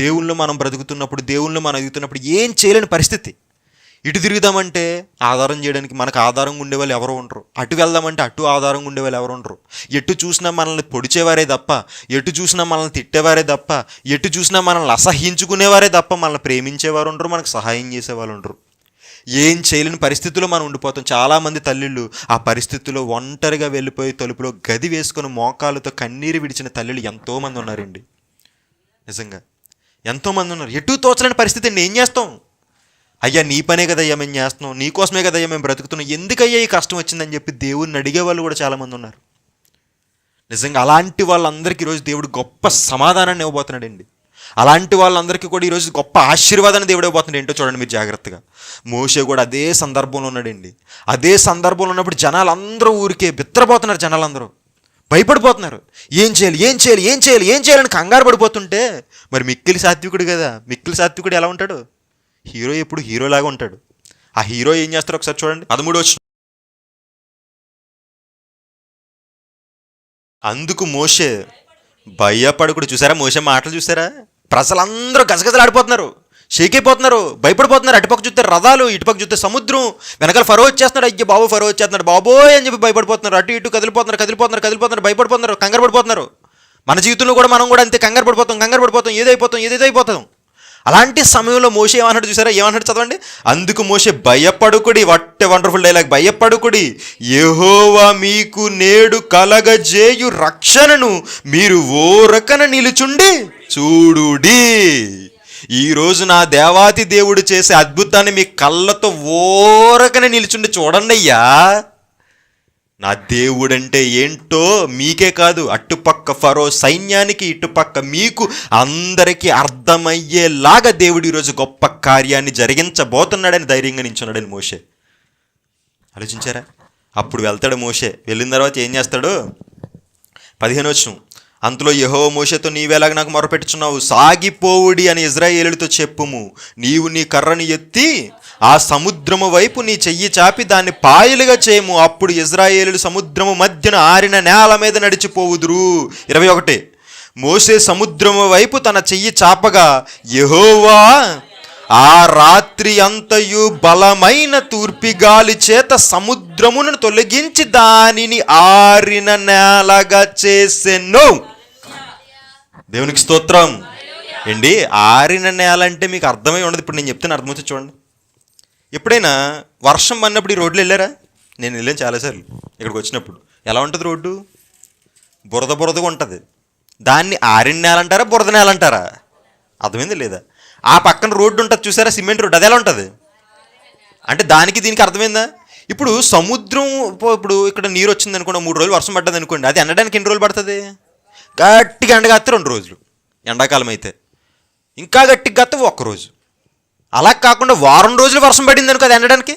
దేవుళ్ళు మనం బ్రతుకుతున్నప్పుడు, దేవుళ్ళు మనం ఎదుగుతున్నప్పుడు ఏం చేయలేని పరిస్థితి. ఇటు తిరుగుదామంటే ఆధారం చేయడానికి మనకు ఆధారంగా ఉండేవాళ్ళు ఎవరో ఉండరు, అటు వెళ్దామంటే అటు ఆధారంగా ఉండేవాళ్ళు ఎవరు ఉండరు. ఎటు చూసినా మనల్ని పొడిచేవారే తప్ప, ఎటు చూసినా మనల్ని తిట్టేవారే తప్ప, ఎటు చూసినా మనల్ని అసహించుకునేవారే తప్ప మనల్ని ప్రేమించేవారు ఉండరు, మనకు సహాయం చేసేవాళ్ళు ఉండరు. ఏం చేయలేని పరిస్థితుల్లో మనం ఉండిపోతాం. చాలామంది తల్లిళ్ళు ఆ పరిస్థితుల్లో ఒంటరిగా వెళ్ళిపోయి తలుపులో గది వేసుకొని మోకాళ్ళతో కన్నీరు విడిచిన తల్లిళ్ళు ఎంతోమంది ఉన్నారండి. నిజంగా ఎంతోమంది ఉన్నారు. ఎటు తోచలేని పరిస్థితి అండి. ఏం చేస్తాం? అయ్యా నీ పనే కదయ్యా మేము చేస్తున్నాం, నీకోసమే కదయ్యా మేము బ్రతుకుతున్నాం, ఎందుకయ్యా ఈ కష్టం వచ్చిందని చెప్పి దేవుడిని అడిగే వాళ్ళు కూడా చాలామంది ఉన్నారు. నిజంగా అలాంటి వాళ్ళందరికీ ఈరోజు దేవుడు గొప్ప సమాధానాన్ని ఇవ్వబోతున్నాడండి. అలాంటి వాళ్ళందరికీ కూడా ఈరోజు గొప్ప ఆశీర్వాదాన్ని దేవుడు ఇవ్వబోతున్నాడు. ఏంటో చూడండి మీరు జాగ్రత్తగా. మోషే కూడా అదే సందర్భంలో ఉన్నాడండి. అదే సందర్భంలో ఉన్నప్పుడు జనాలు అందరూ ఊరికే బిత్తరపోతున్నారు. జనాలందరూ భయపడిపోతున్నారు. ఏం చేయాలి ఏం చేయాలి ఏం చేయాలి ఏం చేయాలని కంగారు పడిపోతుంటే, మరి మిక్కిలి సాత్వికుడు కదా, మిక్కిలి సాత్వికుడు ఎలా ఉంటాడు? హీరో ఎప్పుడు హీరోలాగా ఉంటాడు. ఆ హీరో ఏం చేస్తారో ఒకసారి చూడండి. 13వ వచనం. అందుకు మోషే భయపడకుడు. చూసారా మోషే మాటలు చూసారా? ప్రజలందరూ గజగజలాడిపోతున్నారు, షేక్ అయిపోతున్నారు, భయపడిపోతున్నారు. అటుపక్క చూస్తే రథాలు, ఇటుపక్క చూస్తే సముద్రం, వెనకాల ఫరో వచ్చేస్తున్నాడు. అయ్యో బాబు ఫరో వచ్చేస్తున్నాడు బాబోయ్ అని చెప్పి భయపడిపోతున్నారు. అటు ఇటు కదిలిపోతున్నారు, భయపడిపోతున్నారు, కంగారు పడిపోతున్నారు. మన జీవితంలో కూడా మనం కూడా అంతే కంగారు పడిపోతాం, ఏదైపోతాం. అలాంటి సమయంలో మోషే ఏమన్నాడు చూసారా? ఏమన్నాడు చదవండి. అందుకు మోషే భయపడుకుడి. What a wonderful dialogue. భయపడుకుడి, యెహోవా మీకు నేడు కలగజేయు రక్షణను మీరు ఓరకన నిలుచుండి చూడుడి. ఈరోజు నా దేవాతి దేవుడు చేసే అద్భుతాన్ని మీ కళ్ళతో ఓరకన నిలుచుండి చూడండి అయ్యా. నా దేవుడంటే ఏంటో మీకే కాదు, అటుపక్క ఫరో సైన్యానికి, ఇటుపక్క మీకు అందరికీ అర్థమయ్యేలాగా దేవుడు ఈరోజు గొప్ప కార్యాన్ని జరిగించబోతున్నాడని ధైర్యంగా నించున్నాడని మోషే. ఆలోచించారా? అప్పుడు వెళ్తాడు మోషే. వెళ్ళిన తర్వాత ఏం చేస్తాడు? 15వ వచనం. అంతలో యెహోవా మోషేతో, నీవేలాగ నాకు మొరపెట్టుచున్నావు? సాగిపోవుడి అని ఇశ్రాయేలుతో చెప్పుము. నీవు నీ కర్రను ఎత్తి ఆ సముద్రము వైపు నీ చెయ్యి చాపి దాన్ని పాయలుగా చేయము. అప్పుడు ఇశ్రాయేలులు సముద్రము మధ్యన ఆరిన నేల మీద నడిచిపోవుదురు. 21. మోషే సముద్రము వైపు తన చెయ్యి చాపగా యెహోవా ఆ రాత్రి అంతయు బలమైన తూర్పిగాలి చేత సముద్రమును తొలగించి దానిని ఆరిన నేలగా చేసెను. దేవునికి స్తోత్రం. ఏంటి ఆరిన నేల అంటే మీకు అర్థమై ఉండదు. ఇప్పుడు నేను చెప్తాను, అర్థమవుతుంది చూడండి. ఎప్పుడైనా వర్షం పడినప్పుడు ఈ రోడ్లు వెళ్ళారా? నేను వెళ్ళాను చాలాసార్లు. ఇక్కడికి వచ్చినప్పుడు ఎలా ఉంటుంది రోడ్డు? బురదగా ఉంటుంది. దాన్ని ఆరిన నేల అంటారా, బురద నేల అంటారా? అర్థమైంది లేదా? ఆ పక్కన రోడ్డు ఉంటుంది చూసారా, సిమెంట్ రోడ్డు, అది ఎలా ఉంటుంది? అంటే దానికి దీనికి అర్థమైందా? ఇప్పుడు సముద్రం, ఇప్పుడు ఇక్కడ నీరు వచ్చింది అనుకోండి, 3 రోజులు వర్షం పడ్డది అనుకోండి, అది ఎండడానికి ఎన్ని రోజులు పడుతుంది? గట్టిగా ఎండగాస్తే 2 రోజులు, ఎండాకాలం అయితే. ఇంకా గట్టిగా గత్తే 1 రోజు. అలా కాకుండా వారం రోజులు వర్షం పడింది అనుకో, అది ఎండడానికి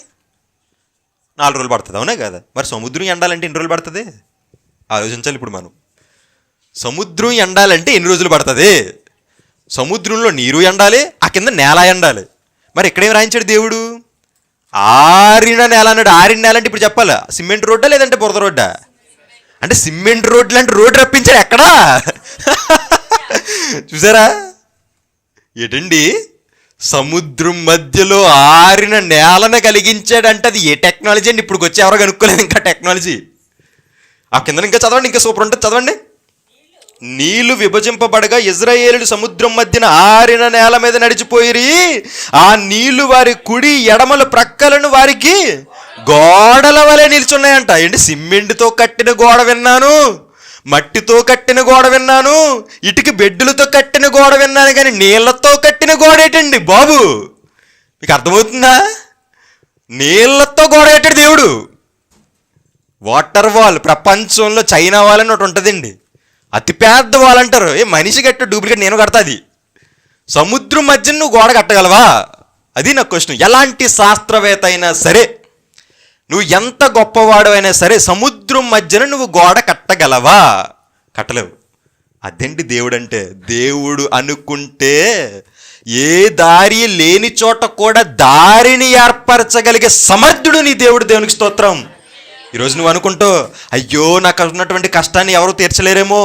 4 రోజులు పడుతుంది. అవునే కదా? మరి సముద్రం ఎండాలంటే ఎన్ని రోజులు పడుతుంది? ఆలోచించాలి ఇప్పుడు మనం. సముద్రం ఎండాలంటే ఎన్ని రోజులు పడుతుంది? సముద్రంలో నీరు ఎండాలి, ఆ కింద నేల ఎండాలి. మరి ఇక్కడేం రాయించాడు దేవుడు? ఆరిన నేల అన్నాడు. ఆరిన నేల అంటే ఇప్పుడు చెప్పాలి సిమెంట్ రోడ్డా లేదంటే బురద రోడ్డా? అంటే సిమెంట్ రోడ్లు అంటే రోడ్డు రప్పించాడు ఎక్కడా? చూసారా ఏంటండి? సముద్రం మధ్యలో ఆరిన నేలను కలిగించాడంటే అది ఏ టెక్నాలజీ అండి? ఇప్పుడు వచ్చి ఎవరో కనుక్కోలేదు ఇంకా టెక్నాలజీ. ఆ కింద ఇంకా చదవండి, ఇంకా సూపర్ ఉంటుంది, చదవండి. నీళ్లు విభజింపబడగా ఇశ్రాయేలులు సముద్రం మధ్యన ఆరిన నేల మీద నడిచిపోయిరి. ఆ నీళ్లు వారి కుడి ఎడమల ప్రక్కలను వారికి గోడల వలె నిల్చున్నాయంట. ఏంటి? సిమెంట్తో కట్టిన గోడ విన్నాను, మట్టితో కట్టిన గోడ విన్నాను, ఇటుక బెడ్డులతో కట్టిన గోడ విన్నాను, కానీ నీళ్లతో కట్టిన గోడ ఏంటండి బాబు? మీకు అర్థమవుతుందా? నీళ్లతో గోడ కట్టాడు దేవుడు. వాటర్ వాల్, ప్రపంచంలో చైనా వాల్ అని ఒకటి ఉంటుందండి, అతి పెద్ద వాల్ అంటారు. మనిషి కట్ట డూప్లికేట్ నేను కడతా. అది సముద్రం మధ్య నువ్వు గోడ కట్టగలవా? అది నా క్వశ్చన్. ఎలాంటి శాస్త్రవేత్త అయినా సరే, నువ్వు ఎంత గొప్పవాడైనా సరే, సముద్రం మధ్యన నువ్వు గోడ కట్టగలవా? కట్టలేవు. అదేంటి దేవుడు అంటే? దేవుడు అనుకుంటే ఏ దారి లేని చోట కూడా దారిని ఏర్పరచగలిగే సమర్థుడు నీ దేవుడు. దేవునికి స్తోత్రం. ఈరోజు నువ్వు అనుకుంటావు, అయ్యో నాకు ఉన్నటువంటి కష్టాన్ని ఎవరు తీర్చలేరేమో,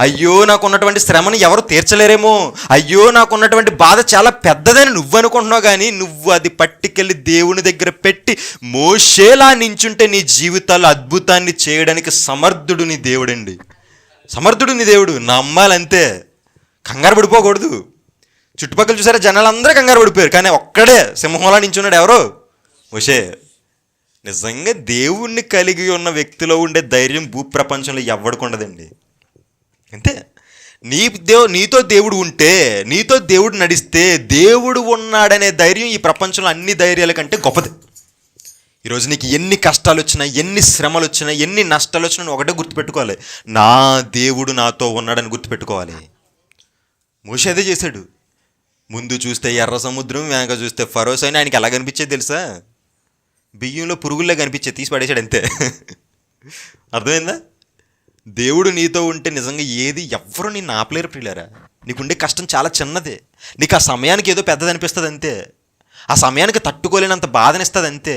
అయ్యో నాకు ఉన్నటువంటి శ్రమని ఎవరు తీర్చలేరేమో, అయ్యో నాకు ఉన్నటువంటి బాధ చాలా పెద్దదని నువ్వు అనుకుంటున్నావు. కానీ నువ్వు అది పట్టుకెళ్ళి దేవుని దగ్గర పెట్టి మోషేలా నించుంటే నీ జీవితాల్లో అద్భుతాన్ని చేయడానికి సమర్థుడు నీ దేవుడండి. సమర్థుడు నీ దేవుడు. నమ్మాలంతే, కంగారు పడిపోకూడదు. చుట్టుపక్కల చూసారా, జనాలందరూ కంగారు పడిపోయారు, కానీ ఒక్కడే సింహంలా నించున్నాడు. ఎవరు? మోషే. నిజంగా దేవుణ్ణి కలిగి ఉన్న వ్యక్తిలో ఉండే ధైర్యం భూప్రపంచంలో ఎవరికి ఉండదండి. అంతే. నీతో దేవుడు ఉంటే, నీతో దేవుడు నడిస్తే, దేవుడు ఉన్నాడనే ధైర్యం ఈ ప్రపంచంలో అన్ని ధైర్యాల కంటే గొప్పది. ఈరోజు నీకు ఎన్ని కష్టాలు వచ్చినా, ఎన్ని శ్రమలు వచ్చినా, ఎన్ని నష్టాలు వచ్చినా నువ్వు ఒకటే గుర్తుపెట్టుకోవాలి, నా దేవుడు నాతో ఉన్నాడని గుర్తుపెట్టుకోవాలి. మోషే అదే చేశాడు. ముందు చూస్తే ఎర్ర సముద్రం, వెనక చూస్తే ఫరోస్ అని ఆయనకి ఎలా కనిపించేది తెలుసా? బియ్యంలో పురుగుల్లో కనిపించేది, తీసి పడేసాడు అంతే. అర్థమైందా? దేవుడు నీతో ఉంటే నిజంగా ఏది ఎవ్వరూ నిన్ను ఆపలేరు ప్రియులారా. నీకుండే కష్టం చాలా చిన్నదే. నీకు ఆ సమయానికి ఏదో పెద్దది అనిపిస్తుంది అంతే. ఆ సమయానికి తట్టుకోలేనంత బాధనిస్తుంది అంతే.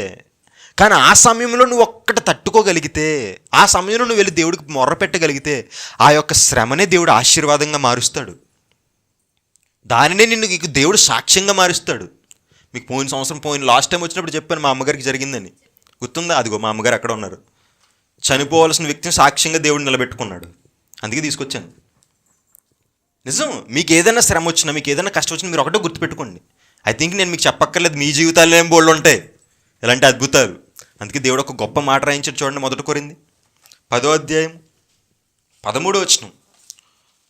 కానీ ఆ సమయంలో నువ్వు ఒక్కటి తట్టుకోగలిగితే, ఆ సమయంలో నువ్వు వెళ్ళి దేవుడికి మొర్ర పెట్టగలిగితే, ఆ యొక్క శ్రమనే దేవుడు ఆశీర్వాదంగా మారుస్తాడు. దానినే నీకు దేవుడు సాక్ష్యంగా మారుస్తాడు. మీకు పోయిన సంవత్సరం లాస్ట్ టైం వచ్చినప్పుడు చెప్పాను మా అమ్మగారికి జరిగిందని, గుర్తుందా? అదిగో మా అమ్మగారు అక్కడ ఉన్నారు. చనిపోవాల్సిన వ్యక్తిని సాక్ష్యంగా దేవుడు నిలబెట్టుకున్నాడు. అందుకే తీసుకొచ్చాను. నిజం. మీకు ఏదైనా శ్రమ వచ్చినా, మీకు ఏదైనా కష్టం వచ్చినా మీరు ఒకటే గుర్తుపెట్టుకోండి. ఐ థింక్ నేను మీకు చెప్పక్కర్లేదు, మీ జీవితాల్లో ఏం బోళ్ళు ఉంటాయి ఇలాంటి అద్భుతాలు. అందుకే దేవుడు ఒక గొప్ప మాట రాయించాడు చూడండి. 1 కొరింథీ 10వ అధ్యాయం 13వ వచనం.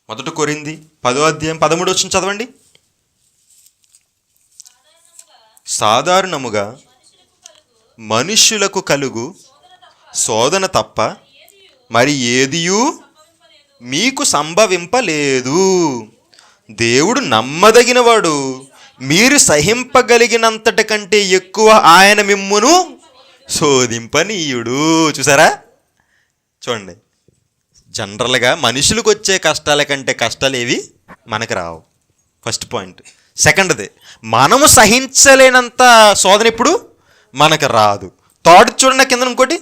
1 కొరింథీ 10వ అధ్యాయం 13వ వచనం చదవండి. సాధారణముగా మనుష్యులకు కలుగు శోధన తప్ప మరి ఏదియూ మీకు సంభవింపలేదు. దేవుడు నమ్మదగినవాడు, మీరు సహింపగలిగినంతటి కంటే ఎక్కువ ఆయన మిమ్మును శోధింపనీయుడు. చూసారా? చూడండి, జనరల్గా మనుషులకు వచ్చే కష్టాల కంటే కష్టాలు ఏవి మనకు రావు. First point. సెకండ్ది, మనము సహించలేనంత శోధన ఇప్పుడు మనకు రాదు. థర్డ్ చూడండి కింద ఇంకోటి,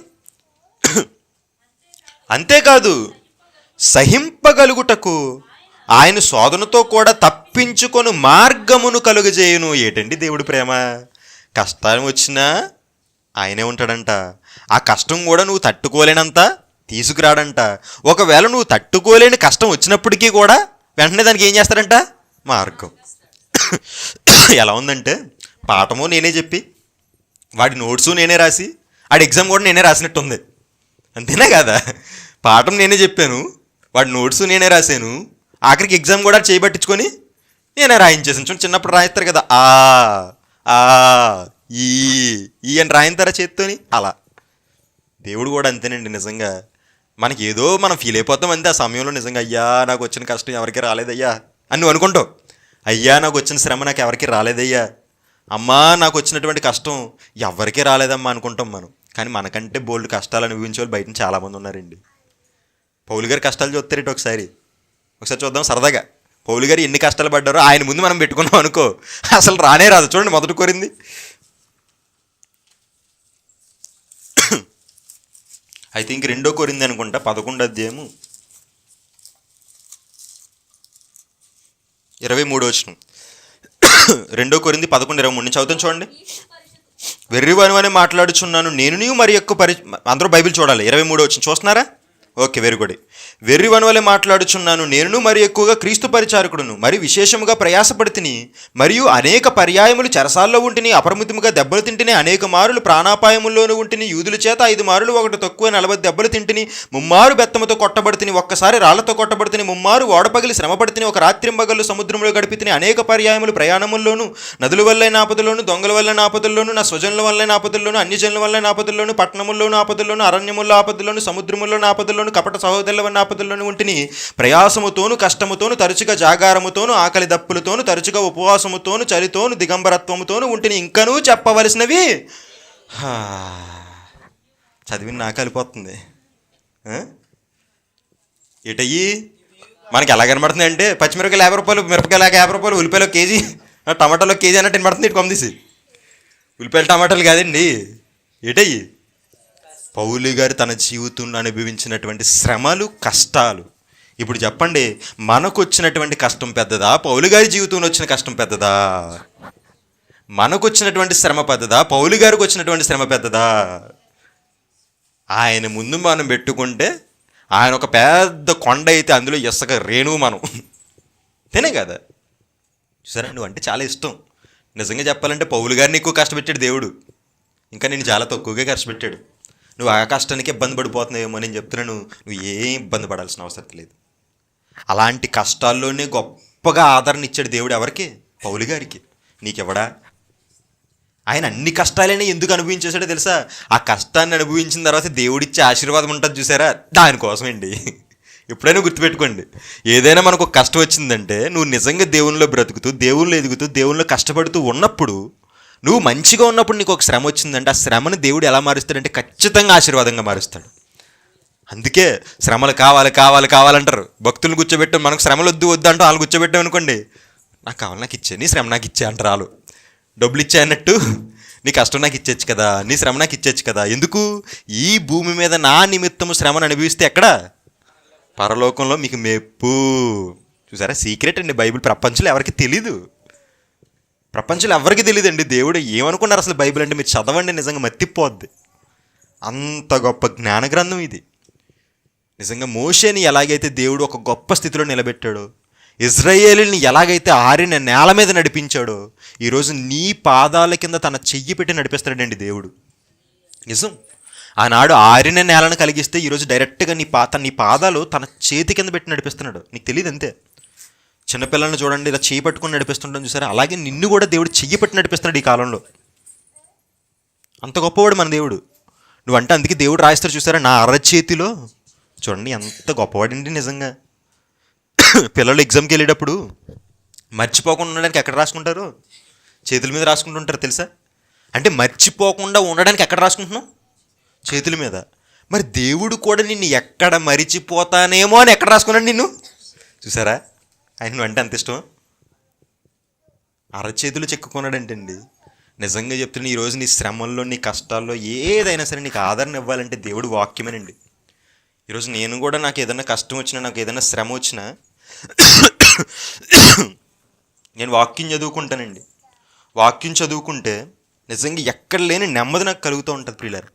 అంతేకాదు సహింపగలుగుటకు ఆయన శోధనతో కూడా తప్పించుకొని మార్గమును కలుగజేయును. ఏటండి దేవుడి ప్రేమ! కష్టం వచ్చినా ఆయనే ఉంటాడంట. ఆ కష్టం కూడా నువ్వు తట్టుకోలేనంత తీసుకురాడంట. ఒకవేళ నువ్వు తట్టుకోలేని కష్టం వచ్చినప్పటికీ కూడా వెంటనే దానికి ఏం చేస్తాడంట? మార్గం. ఎలా ఉందంటే, పాఠము నేనే చెప్పి, వాడి నోట్సు నేనే రాసి, వాడి ఎగ్జామ్ కూడా నేనే రాసినట్టు ఉంది. అంతేనా కదా? పాఠం నేనే చెప్పాను, వాడి నోట్సు నేనే రాశాను, ఆఖరికి ఎగ్జామ్ కూడా చేయబట్టించుకొని నేనే రాయించేసాను. చూడండి, చిన్నప్పుడు రాయిస్తారు కదా, ఆ ఈ అని రాయింతారా చేత్తోని, అలా దేవుడు కూడా అంతేనండి. నిజంగా మనకి ఏదో మనం ఫీల్ అయిపోతాం అంతే. ఆ సమయంలో నిజంగా అయ్యా నాకు వచ్చిన కష్టం ఎవరికి రాలేదయ్యా అని నువ్వు అనుకుంటావు. అయ్యా నాకు వచ్చిన శ్రమ నాకు ఎవరికి రాలేదయ్యా, అమ్మా నాకు వచ్చినటువంటి కష్టం ఎవరికీ రాలేదమ్మా అనుకుంటాం మనం. కానీ మనకంటే బోల్డ్ కష్టాలు అనుభవించే వాళ్ళు బయట చాలామంది ఉన్నారండి. పౌలు గారి కష్టాలు చూస్తారేంటి ఒకసారి చూద్దాం సరదాగా. పౌలు గారు ఎన్ని కష్టాలు పడ్డారో ఆయన ముందు మనం పెట్టుకున్నాం అనుకో, అసలు రానే రాదు. చూడండి, 1 కొరింథీ ఐ థింక్ 2 కొరింథీ అనుకుంటా, 11వ అధ్యాయము 23వ వచనం. 2 కొరింథీ 11:23 నుంచి చదువుతాను చూడండి. వెర్రివాని మాట్లాడుచున్నాను నేను, నీవు మరి ఎక్కువ అందరూ బైబిల్ చూడాలి. 23వ వచనం చూస్తున్నారా? Okay, very good. వెర్రివాని వలె మాట్లాడుచున్నాను నేను, మరి ఎక్కువగా క్రీస్తు పరిచారకుడును, మరి విశేషముగా ప్రయాసపడితిని, మరియు అనేక పర్యాయములు చెరసాల్లో ఉంటిని, అపరిమితముగా దెబ్బలు తింటిని, అనేక మారులు ప్రాణాపాయముల్లోనూ ఉంటిని, యూదుల చేత 5 మారులు 1 తక్కువ 40 దెబ్బలు తింటిని, 3 మారు బెత్తముతో కొట్టబడితిని, ఒక్కసారి రాళ్లతో కొట్టబడితిని, 3 మారు ఓడపగిలి శ్రమపడితిని, ఒక రాత్రింబగళ్ళు సముద్రంలో గడిపితిని, అనేక పర్యాయములు ప్రయాణముల్లోనూ, నదుల వల్లైన ఆపదల్లోను, దొంగల వల్లైన ఆపదల్లోను, నా స్వజనుల వల్లైన ఆపదల్లోను, అన్యజనుల వల్లైన ఆపదల్లోను, పట్టణముల్లోను ఆపదల్లోను, అరణ్యముల్లో ఆపదల్లోను, సముద్రముల్లోను ఆపదల్లోను, కపట సహోదరుల వల్ల ఆపదల్లోను ఉంటిని, ప్రయాసముతోను కష్టముతోను తరచుగా జాగారముతోను ఆకలి దప్పులతోను తరచుగా ఉపవాసముతోను చలితోను దిగంబరత్వముతోను ఉంటిని, ఇంకనూ చెప్పవలసినవి. చదివి నాకు కలిపోతుంది. ఏటయ్యి మనకి ఎలా కనబడుతుంది అంటే, పచ్చిమిరపకాయలు 50 రూపాయలు, మిరపకాయలు 50 రూపాయలు, ఉల్లిపాయలు కేజీ, టమాటాలు కేజీ అన్నట్టు వినబడుతుంది. ఇటు కొమ్మదీసి ఉల్లిపాయలు టమాటాలు కాదండి. ఏటయ్యి పౌలు గారు తన జీవితంలో అనుభవించినటువంటి శ్రమలు కష్టాలు. ఇప్పుడు చెప్పండి, మనకు వచ్చినటువంటి కష్టం పెద్దదా, పౌలు గారి జీవితంలో వచ్చిన కష్టం పెద్దదా? మనకు వచ్చినటువంటి శ్రమ పెద్దదా, పౌలు గారికి వచ్చినటువంటి శ్రమ పెద్దదా? ఆయన ముందు మనం పెట్టుకుంటే ఆయన ఒక పెద్ద కొండ అయితే అందులో ఇసుక రేణువు మనం, తినే కదా. సరే, నువ్వు అంటే చాలా ఇష్టం. నిజంగా చెప్పాలంటే పౌలు గారిని ఎక్కువ కష్టపెట్టాడు దేవుడు, ఇంకా నేను చాలా తక్కువగా కష్టపెట్టాడు. నువ్వు ఆ కష్టానికి ఇబ్బంది పడిపోతున్నావేమో నేను చెప్తున్నాను, నువ్వు ఏం ఇబ్బంది పడాల్సిన అవసరం లేదు. అలాంటి కష్టాల్లోనే గొప్పగా ఆదరణ ఇచ్చాడు దేవుడు. ఎవరికి? పౌలు గారికి. నీకెవడా? ఆయన అన్ని కష్టాలైనా ఎందుకు అనుభవించేశాడో తెలుసా? ఆ కష్టాన్ని అనుభవించిన తర్వాత దేవుడిచ్చే ఆశీర్వాదం ఉంటుంది చూసారా, దానికోసమండి. ఎప్పుడైనా గుర్తుపెట్టుకోండి, ఏదైనా మనకు ఒక కష్టం వచ్చిందంటే నువ్వు నిజంగా దేవునిలో బ్రతుకుతూ, దేవుళ్ళు ఎదుగుతూ, దేవునిలో కష్టపడుతూ ఉన్నప్పుడు, నువ్వు మంచిగా ఉన్నప్పుడు నీకు ఒక శ్రమ వచ్చిందంటే ఆ శ్రమను దేవుడు ఎలా మారుస్తాడంటే ఖచ్చితంగా ఆశీర్వాదంగా మారుస్తాడు. అందుకే శ్రమలు కావాలి కావాలి కావాలంటారు. భక్తులను కూర్చోబెట్టాం, మనకు శ్రమలు వద్దు వద్దు అంటూ వాళ్ళు కూర్చోబెట్టాం అనుకోండి, నాకు కావాలి నాకు ఇచ్చే, నీ శ్రమ నాకు ఇచ్చే అంటారు. వాళ్ళు డబ్బులు ఇచ్చే అన్నట్టు నీ కష్టం నాకు ఇచ్చేచ్చు కదా, నీ శ్రమ నాకు ఇచ్చేచ్చు కదా. ఎందుకు? ఈ భూమి మీద నా నిమిత్తము శ్రమను అనుభవిస్తే ఎక్కడ? పరలోకంలో మీకు మెప్పు. చూసారా, సీక్రెట్ అండి. బైబిల్ ప్రపంచంలో ఎవరికి తెలీదు, ప్రపంచంలో ఎవరికి తెలియదండి. దేవుడు ఏమనుకున్నారు అసలు బైబిల్ అంటే? మీరు చదవండి, నిజంగా మత్తిపోద్ది. అంత గొప్ప జ్ఞాన గ్రంథం ఇది. నిజంగా మోషేని ఎలాగైతే దేవుడు ఒక గొప్ప స్థితిలో నిలబెట్టాడో, ఇజ్రాయేలుని ఎలాగైతే ఆరిన నేల మీద నడిపించాడో, ఈరోజు నీ పాదాల కింద తన చెయ్యి పెట్టి నడిపిస్తాడండి దేవుడు. నిజం. ఆనాడు ఆరిన నేలను కలిగిస్తే ఈరోజు డైరెక్ట్గా నీ పాదాలు తన చేతి కింద పెట్టి నడిపిస్తున్నాడు. నీకు తెలియదు అంతే. చిన్నపిల్లల్ని చూడండి, ఇలా చెయ్యి పట్టుకుని నడిపిస్తుంటాం చూసారా, అలాగే నిన్ను కూడా దేవుడు చెయ్యి పట్టి నడిపిస్తున్నాడు ఈ కాలంలో. అంత గొప్పవాడు మన దేవుడు. నువ్వంటే అందుకే దేవుడు రాయిస్తారు చూసారా, నా అరచేతిలో. చూడండి ఎంత గొప్పవాడండి నిజంగా. పిల్లలు ఎగ్జామ్కి వెళ్ళేటప్పుడు మర్చిపోకుండా ఉండడానికి ఎక్కడ రాసుకుంటారు? చేతుల మీద రాసుకుంటుంటారు తెలుసా. అంటే మర్చిపోకుండా ఉండడానికి ఎక్కడ రాసుకుంటున్నావు? చేతుల మీద. మరి దేవుడు కూడా నిన్ను ఎక్కడ మరిచిపోతానేమో అని ఎక్కడ రాసుకున్నాడు నిన్ను? చూసారా, ఆయన నువ్వు అంటే అంత ఇష్టం. అరచేతులు చెక్కుకున్నాడంటండి. నిజంగా చెప్తున్నా, ఈరోజు నీ శ్రమల్లో, నీ కష్టాల్లో ఏదైనా సరే నీకు ఆదరణ ఇవ్వాలంటే దేవుడు వాక్యమేనండి. ఈరోజు నేను కూడా నాకు ఏదైనా కష్టం వచ్చినా, నాకు ఏదైనా శ్రమ వచ్చినా నేను వాక్యం చదువుకుంటానండి. వాక్యం చదువుకుంటే నిజంగా ఎక్కడ లేని నెమ్మది నాకు కలుగుతూ ఉంటుంది ప్రియులారా.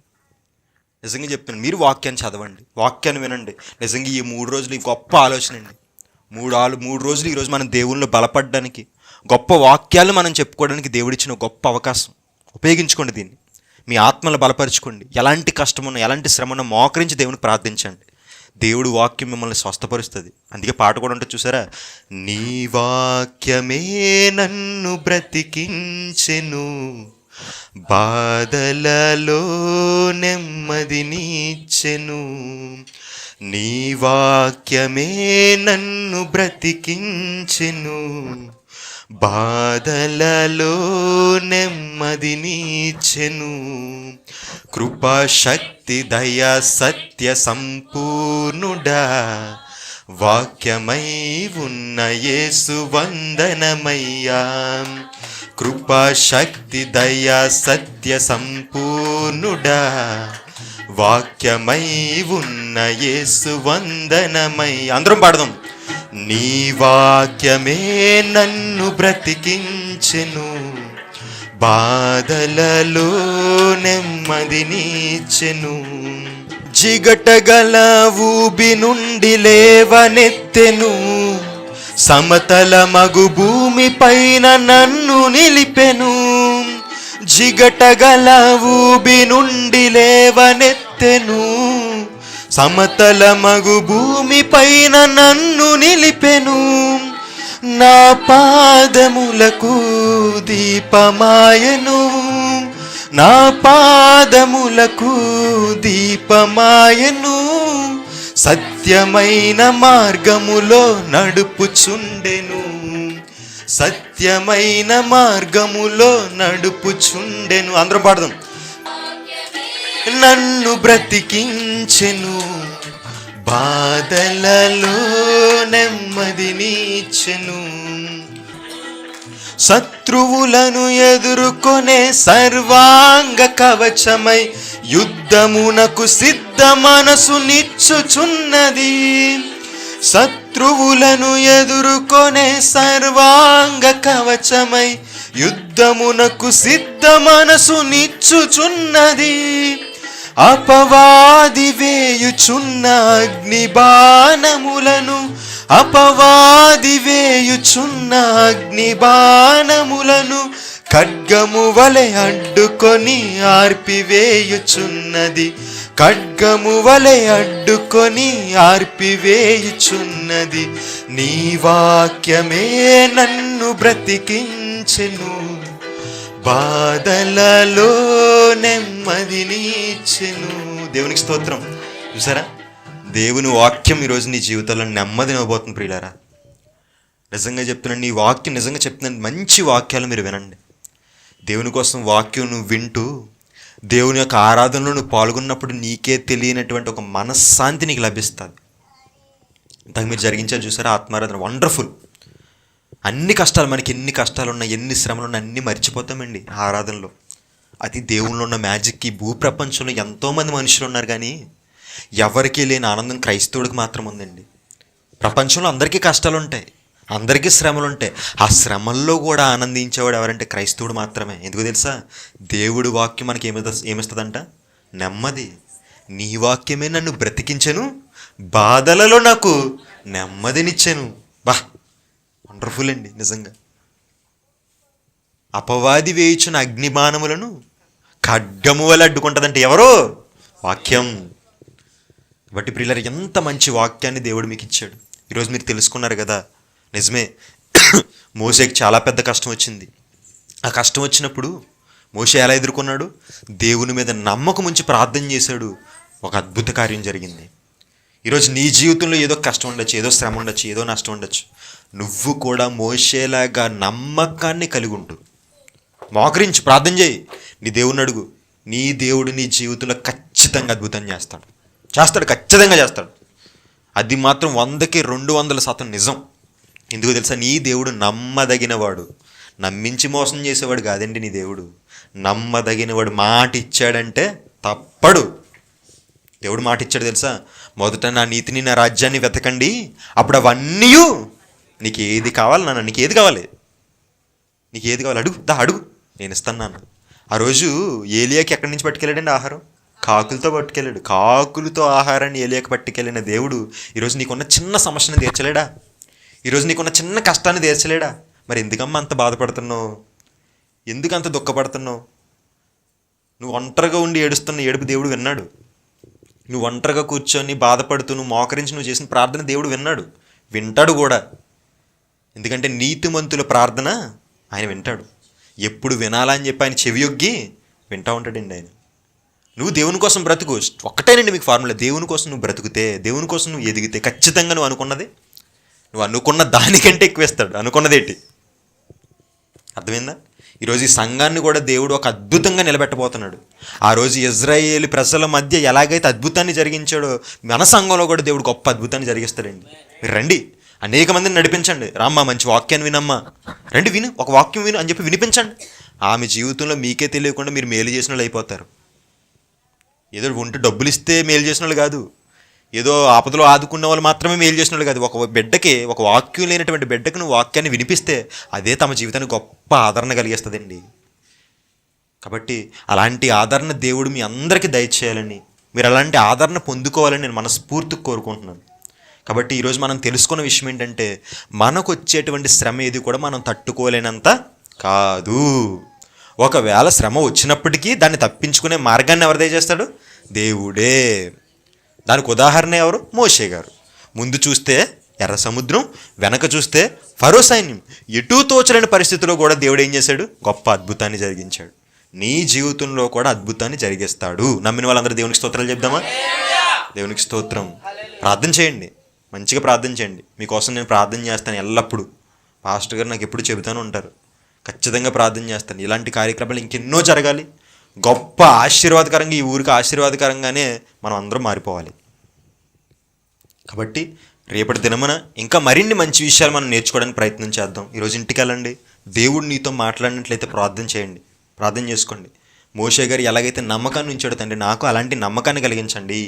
నిజంగా చెప్తాను, మీరు వాక్యాన్ని చదవండి, వాక్యాన్ని వినండి. నిజంగా ఈ 3 రోజులు ఈ గొప్ప ఆలోచన అండి. 3 రోజులు ఈరోజు మనం దేవుళ్ళు బలపడడానికి, గొప్ప వాక్యాలు మనం చెప్పుకోవడానికి దేవుడిచ్చిన గొప్ప అవకాశం. ఉపయోగించుకోండి దీన్ని. మీ ఆత్మను బలపరుచుకోండి. ఎలాంటి కష్టమున్నా, ఎలాంటి శ్రమన్నా మోకరించి దేవునికి ప్రార్థించండి. దేవుడు వాక్యం మిమ్మల్ని స్వస్థపరుస్తుంది. అందుకే పాట కూడా ఉంటుంది చూసారా, నీ వాక్యమే నన్ను బ్రతికించెను, బాధలలో నెమ్మదినిచ్చెను. నీ వాక్యమే నన్ను బ్రతికించెను, బాధలలో నెమ్మదినిచ్చెను. కృపాశక్తి దయ సత్య సంపూర్ణుడా, వాక్యమై ఉన్న యేసు వందనమయ్యా. కృపాశక్తి దయ సత్య సంపూర్ణుడా, వాక్యమై ఉన్న యేసు వందనమై. అందరం పాడదాం. నీ వాక్యమే నన్ను బ్రతికించెను, బాధలలో నెమ్మదినిచ్చెను. జిగటగల ఊబి నుండి లేవనెత్తెను, సమతల మగు భూమి పైన నన్ను నిలిపెను. జిగటగల ఊబి నుండి లేవనెత్తెను, సమతల మగు భూమి పైన నన్ను నిలిపెను. నా పాదములకు దీపమాయను, నా పాదములకు దీపమాయను. సత్యమైన మార్గములో నడుపుచుండెను, సత్యమైన మార్గములో నడుపుచుండెను. అందరం పాడదాం. నన్ను బ్రతికించెను, బాధలలో నెమ్మదినిచ్చెను. శత్రువులను ఎదుర్కొనే సర్వాంగ కవచమై యుద్ధమునకు సిద్ధ మనసు నిచ్చుచున్నది. శత్రువులను ఎదుర్కొనే సర్వాంగ కవచమై యుద్ధమునకు సిద్ధ మనసు నిచ్చుచున్నది. అపవాది వేయుచున్న అగ్ని బాణములను, అపవాది వేయుచున్న అగ్ని బాణములను ఖడ్గము వలె అడ్డుకొని ఆర్పివేయుచున్నది. ఖడ్గము వలె అడ్డుకొని ఆర్పివేయుచున్నది. నీ వాక్యమే నన్ను బ్రతికించెను, బాధలలో నెమ్మదినిచ్చెను. దేవునికి స్తోత్రం. చూసారా, దేవుని వాక్యం ఈరోజు నీ జీవితంలో నెమ్మది ఇవ్వబోతుంది ప్రియులారా. నిజంగా చెప్తున్నాను, నీ వాక్యం నిజంగా చెప్తున్నాను, మంచి వాక్యాలు మీరు వినండి. దేవుని కోసం వాక్యం నువ్వు వింటూ దేవుని యొక్క ఆరాధనలో నువ్వు పాల్గొన్నప్పుడు నీకే తెలియనటువంటి ఒక మనశ్శాంతి నీకు లభిస్తుంది. ఇంతకు మీరు జరిగించారు చూసారా ఆత్మారాధన, వండర్ఫుల్. అన్ని కష్టాలు, మనకి ఎన్ని కష్టాలు ఉన్నాయి, ఎన్ని శ్రమలు ఉన్నాయి, అన్నీ మర్చిపోతామండి ఆరాధనలో. అది దేవుళ్ళు ఉన్న మ్యాజిక్. ఈ భూప్రపంచంలో ఎంతోమంది మనుషులు ఉన్నారు కానీ ఎవరికీ లేని ఆనందం క్రైస్తవుడికి మాత్రం ఉందండి. ప్రపంచంలో అందరికీ కష్టాలు ఉంటాయి, అందరికీ శ్రమలు ఉంటాయి. ఆ శ్రమల్లో కూడా ఆనందించేవాడు ఎవరంటే క్రైస్తవుడు మాత్రమే. ఎందుకు తెలుసా? దేవుడి వాక్యం మనకి ఏమిస్తుందంట? నెమ్మది. నీ వాక్యమే నన్ను బ్రతికించను, బాధలలో నాకు నెమ్మదినిచ్చాను. బా, వండర్ఫుల్ అండి నిజంగా. అపవాది వేయుచున్న అగ్నిబాణములను ఖడ్గము వల్ల అడ్డుకుంటుందంటే ఎవరో? వాక్యం. కాబట్టి ప్రియులారా, ఎంత మంచి వాక్యాన్ని దేవుడు మీకు ఇచ్చాడు. ఈరోజు మీరు తెలుసుకున్నారు కదా. నిజమే, మోషేకి చాలా పెద్ద కష్టం వచ్చింది. ఆ కష్టం వచ్చినప్పుడు మోషే ఎలా ఎదుర్కొన్నాడు? దేవుని మీద నమ్మకం ఉంచి ప్రార్థన చేశాడు. ఒక అద్భుత కార్యం జరిగింది. ఈరోజు నీ జీవితంలో ఏదో కష్టం ఉండొచ్చు, ఏదో శ్రమ ఉండొచ్చు, ఏదో నష్టం ఉండొచ్చు. నువ్వు కూడా మోషేలాగా నమ్మకాన్ని కలిగి ఉంటూ మోకరించి ప్రార్థన చేయి. నీ దేవుడిని అడుగు. నీ దేవుడు నీ జీవితంలో ఖచ్చితంగా అద్భుతం చేస్తాడు, ఖచ్చితంగా చేస్తాడు. అది మాత్రం 100కి 200% నిజం. ఎందుకు తెలుసా? నీ దేవుడు నమ్మదగినవాడు. నమ్మించి మోసం చేసేవాడు కాదండి నీ దేవుడు. నమ్మదగినవాడు. మాట ఇచ్చాడంటే తప్పడు. దేవుడు మాట ఇచ్చాడు తెలుసా? మొదట నా నీతిని, నా రాజ్యాన్ని వెతకండి, అప్పుడు అవన్నీ నీకు ఏది కావాలి నాన్న, నీకు ఏది కావాలి అడుగు, అడుగు, నేను ఇస్తాను నాన్న. ఆ రోజు ఏలియాకి ఎక్కడి నుంచి పట్టుకెళ్ళాడండి ఆహారం? కాకులతో పట్టుకెళ్ళాడు. కాకులతో ఆహారాన్ని ఏలియాకి పట్టుకెళ్ళిన దేవుడు ఈరోజు నీకున్న చిన్న సమస్యను తీర్చలేడా? ఈరోజు నీకున్న చిన్న కష్టాన్ని తీర్చలేడా? మరి ఎందుకమ్మా అంత బాధపడుతున్నావు? ఎందుకు అంత దుఃఖపడుతున్నావు? నువ్వు ఒంటరిగా ఉండి ఏడుస్తున్న ఏడుపు దేవుడు విన్నాడు. నువ్వు ఒంటరిగా కూర్చొని బాధపడుతూ నువ్వు మోకరించి నువ్వు చేసిన ప్రార్థన దేవుడు విన్నాడు, వింటాడు కూడా. ఎందుకంటే నీతిమంతుల ప్రార్థన ఆయన వింటాడు. ఎప్పుడు వినాలని చెప్పి ఆయన చెవియొగ్గి వింటూ ఉంటాడండి ఆయన. నువ్వు దేవుని కోసం బ్రతుకు. ఒక్కటేనండి మీకు ఫార్ములా. దేవుని కోసం నువ్వు బ్రతుకుతే, దేవుని కోసం నువ్వు ఎదిగితే ఖచ్చితంగా నువ్వు అనుకున్న దానికంటే ఎక్కువ ఇస్తాడు. అనుకున్నదేంటి? అర్థమైందా? ఈరోజు ఈ సంఘాన్ని కూడా దేవుడు ఒక అద్భుతంగా నిలబెట్టబోతున్నాడు. ఆ రోజు ఇజ్రాయేలు ప్రజల మధ్య ఎలాగైతే అద్భుతాన్ని జరిగించాడో మన సంఘంలో కూడా దేవుడు గొప్ప అద్భుతాన్ని జరిగిస్తాడండి. మీరు రండి, అనేక మందిని నడిపించండి. రామ్మా, మంచి వాక్యాన్ని వినమ్మా, రండి విను, ఒక వాక్యం విను అని చెప్పి వినిపించండి. ఆమె జీవితంలో మీకే తెలియకుండా మీరు మేలు చేసిన వాళ్ళు అయిపోతారు. ఏదో ఉంటే డబ్బులు ఇస్తే మేలు చేసిన వాళ్ళు కాదు, ఏదో ఆపదలో ఆదుకున్న వాళ్ళు మాత్రమే మేలు చేసిన వాళ్ళు కాదు. ఒక బిడ్డకి, ఒక వాక్యం లేనటువంటి బిడ్డకి నువ్వు వాక్యాన్ని వినిపిస్తే అదే తమ జీవితానికి గొప్ప ఆదరణ కలిగిస్తుందండి. కాబట్టి అలాంటి ఆదరణ దేవుడు మీ అందరికీ దయచేయాలని, మీరు అలాంటి ఆదరణ పొందుకోవాలని నేను మనస్ఫూర్తిగా కోరుకుంటున్నాను. కాబట్టి ఈరోజు మనం తెలుసుకున్న విషయం ఏంటంటే, మనకు వచ్చేటువంటి శ్రమ ఏది కూడా మనం తట్టుకోలేనంత కాదు. ఒకవేళ శ్రమ వచ్చినప్పటికీ దాన్ని తప్పించుకునే మార్గాన్ని ఎవరు దయచేస్తాడు? దేవుడే. దానికి ఉదాహరణ ఎవరు? మోషే గారు. ముందు చూస్తే ఎర్ర సముద్రం, వెనక చూస్తే ఫరో సైన్యం. ఎటూ తోచలేని పరిస్థితిలో కూడా దేవుడు ఏం చేశాడు? గొప్ప అద్భుతాన్ని జరిగించాడు. నీ జీవితంలో కూడా అద్భుతాన్ని జరిగిస్తాడు. నమ్మిన వాళ్ళందరూ దేవునికి స్తోత్రాలు చెప్దామా? దేవునికి స్తోత్రం. ప్రార్థన చేయండి, మంచిగా ప్రార్థన చేయండి. మీకోసం నేను ప్రార్థన చేస్తాను ఎల్లప్పుడూ. పాస్టర్ గారు నాకు ఎప్పుడు చెబుతూనే ఉంటారు, ఖచ్చితంగా ప్రార్థన చేస్తాను. ఇలాంటి కార్యక్రమాలు ఇంకెన్నో జరగాలి. గొప్ప ఆశీర్వాదకరంగా, ఈ ఊరికి ఆశీర్వాదకరంగానే మనం అందరం మారిపోవాలి. కాబట్టి రేపటి దినమున ఇంకా మరిన్ని మంచి విషయాలు మనం నేర్చుకోవడానికి ప్రయత్నం చేద్దాం. ఈరోజు ఇంటికి వెళ్ళండి, దేవుడు నీతో మాట్లాడినట్లయితే ప్రార్థన చేయండి, ప్రార్థన చేసుకోండి. మోషే గారు ఎలాగైతే నమ్మకాన్ని ఉంచాడు, తండ్రి నాకు అలాంటి నమ్మకాన్ని కలిగించండి,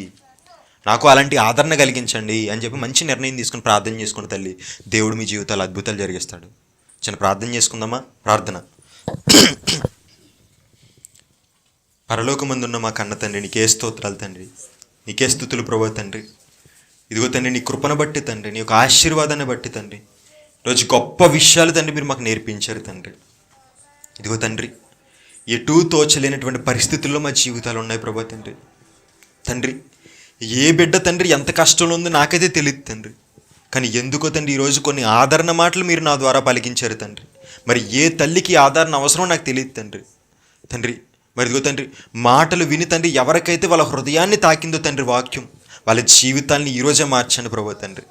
నాకు అలాంటి ఆదరణ కలిగించండి అని చెప్పి మంచి నిర్ణయం తీసుకుని ప్రార్థన చేసుకుని తల్లి, దేవుడు మీ జీవితాలు అద్భుతాలు జరిగిస్తాడు. చిన్న ప్రార్థన చేసుకుందామా? ప్రార్థన. పరలోకమందున్న మా కన్న తండ్రి, నీకే స్తోత్రాలు తండ్రి, నీకే స్తుతులు ప్రభువా తండ్రి. ఇదిగో తండ్రి, నీ కృపను బట్టి తండ్రి, నీ యొక్క ఆశీర్వాదాన్ని బట్టి తండ్రి, ఈరోజు గొప్ప విషయాలు తండ్రి మీరు మాకు నేర్పించారు తండ్రి. ఇదిగో తండ్రి, ఎటూ తోచలేనటువంటి పరిస్థితుల్లో మా జీవితాలు ఉన్నాయి ప్రభువా తండ్రి. తండ్రి, ఏ బిడ్డ తండ్రి ఎంత కష్టంలో ఉందో నాకైతే తెలియదు తండ్రి, కానీ ఎందుకో తండ్రి ఈరోజు కొన్ని ఆదరణ మాటలు మీరు నా ద్వారా పలికించారు తండ్రి. మరి ఏ తల్లికి ఆదరణ అవసరం నాకు తెలియదు తండ్రి. తండ్రి మరి ఇదిగో తండ్రి, మాటలు విని తండ్రి ఎవరికైతే వాళ్ళ హృదయాన్ని తాకిందో తండ్రి వాక్యం, వాళ్ళ జీవితాన్ని ఈరోజే మార్చండి ప్రభు తండ్రి.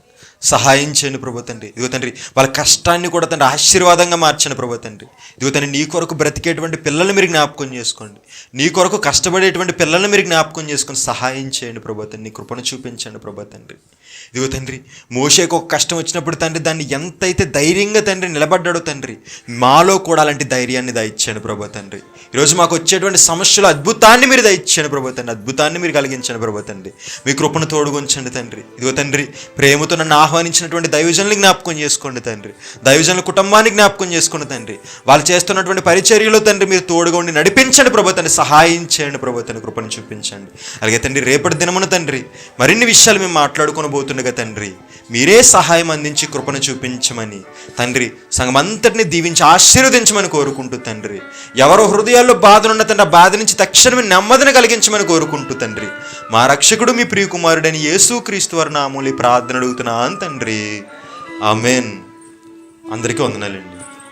సహాయం చేయండి ప్రభు తండ్రి. ఇదిగో తండ్రి వాళ్ళ కష్టాన్ని కూడా తండ్రి ఆశీర్వాదంగా మార్చండి ప్రభు తండ్రి. ఇదిగో తండ్రి నీ కొరకు బ్రతికేటువంటి పిల్లల్ని మీరు జ్ఞాపకం చేసుకోండి. నీ కొరకు కష్టపడేటువంటి పిల్లల్ని మీరు జ్ఞాపకం చేసుకొని సహాయం చేయండి ప్రభు తండ్రి. నీ కృపను చూపించండి ప్రభు తండ్రి. ఇదిగో తండ్రి మోషేకు ఒక కష్టం వచ్చినప్పుడు తండ్రి దాన్ని ఎంతైతే ధైర్యంగా తండ్రి నిలబడ్డాడో తండ్రి, మాలో కూడా అలాంటి ధైర్యాన్ని దయచేయండి ప్రభు తండ్రి. ఈరోజు మాకు వచ్చేటువంటి సమస్యలు అద్భుతాన్ని మీరు దయచేయండి ప్రభు తండ్రి. అద్భుతాన్ని మీరు కలిగించండి ప్రభు తండ్రి. మీ కృపను తోడుగుంచండి తండ్రి. ఇదిగో తండ్రి ప్రేమతో నన్ను ఆహ్వానించినటువంటి దైవజనుల్ని జ్ఞాపకం చేసుకోండి తండ్రి. దైవజనుల కుటుంబాన్ని జ్ఞాపకం చేసుకోండి తండ్రి. వాళ్ళు చేస్తున్నటువంటి పరిచర్యలో తండ్రి మీరు తోడుగా ఉండి నడిపించండి ప్రభు తండ్రి. సహాయం చేయండి ప్రభు తండ్రి. కృపను చూపించండి. అలాగే తండ్రి రేపటి దినమున తండ్రి మరిన్ని విషయాలు మేము మాట్లాడుకొని పోతుండగా తండ్రి మీరే సహాయం అందించి కృపను చూపించమని తండ్రి సంఘమంతటిని దీవించి ఆశీర్వదించమని కోరుకుంటూ తండ్రి, ఎవరో హృదయాల్లో బాధనున్న తండ్రి ఆ బాధ నుంచి తక్షణమే నెమ్మదిని కలిగించమని కోరుకుంటూ తండ్రి మా రక్షకుడు మీ ప్రియకుమారుడని యేసుక్రీస్తు వారి నామములో ప్రార్థన అడుగుతున్నాను తండ్రి. ఆమేన్. అందరికీ వందనాలండి.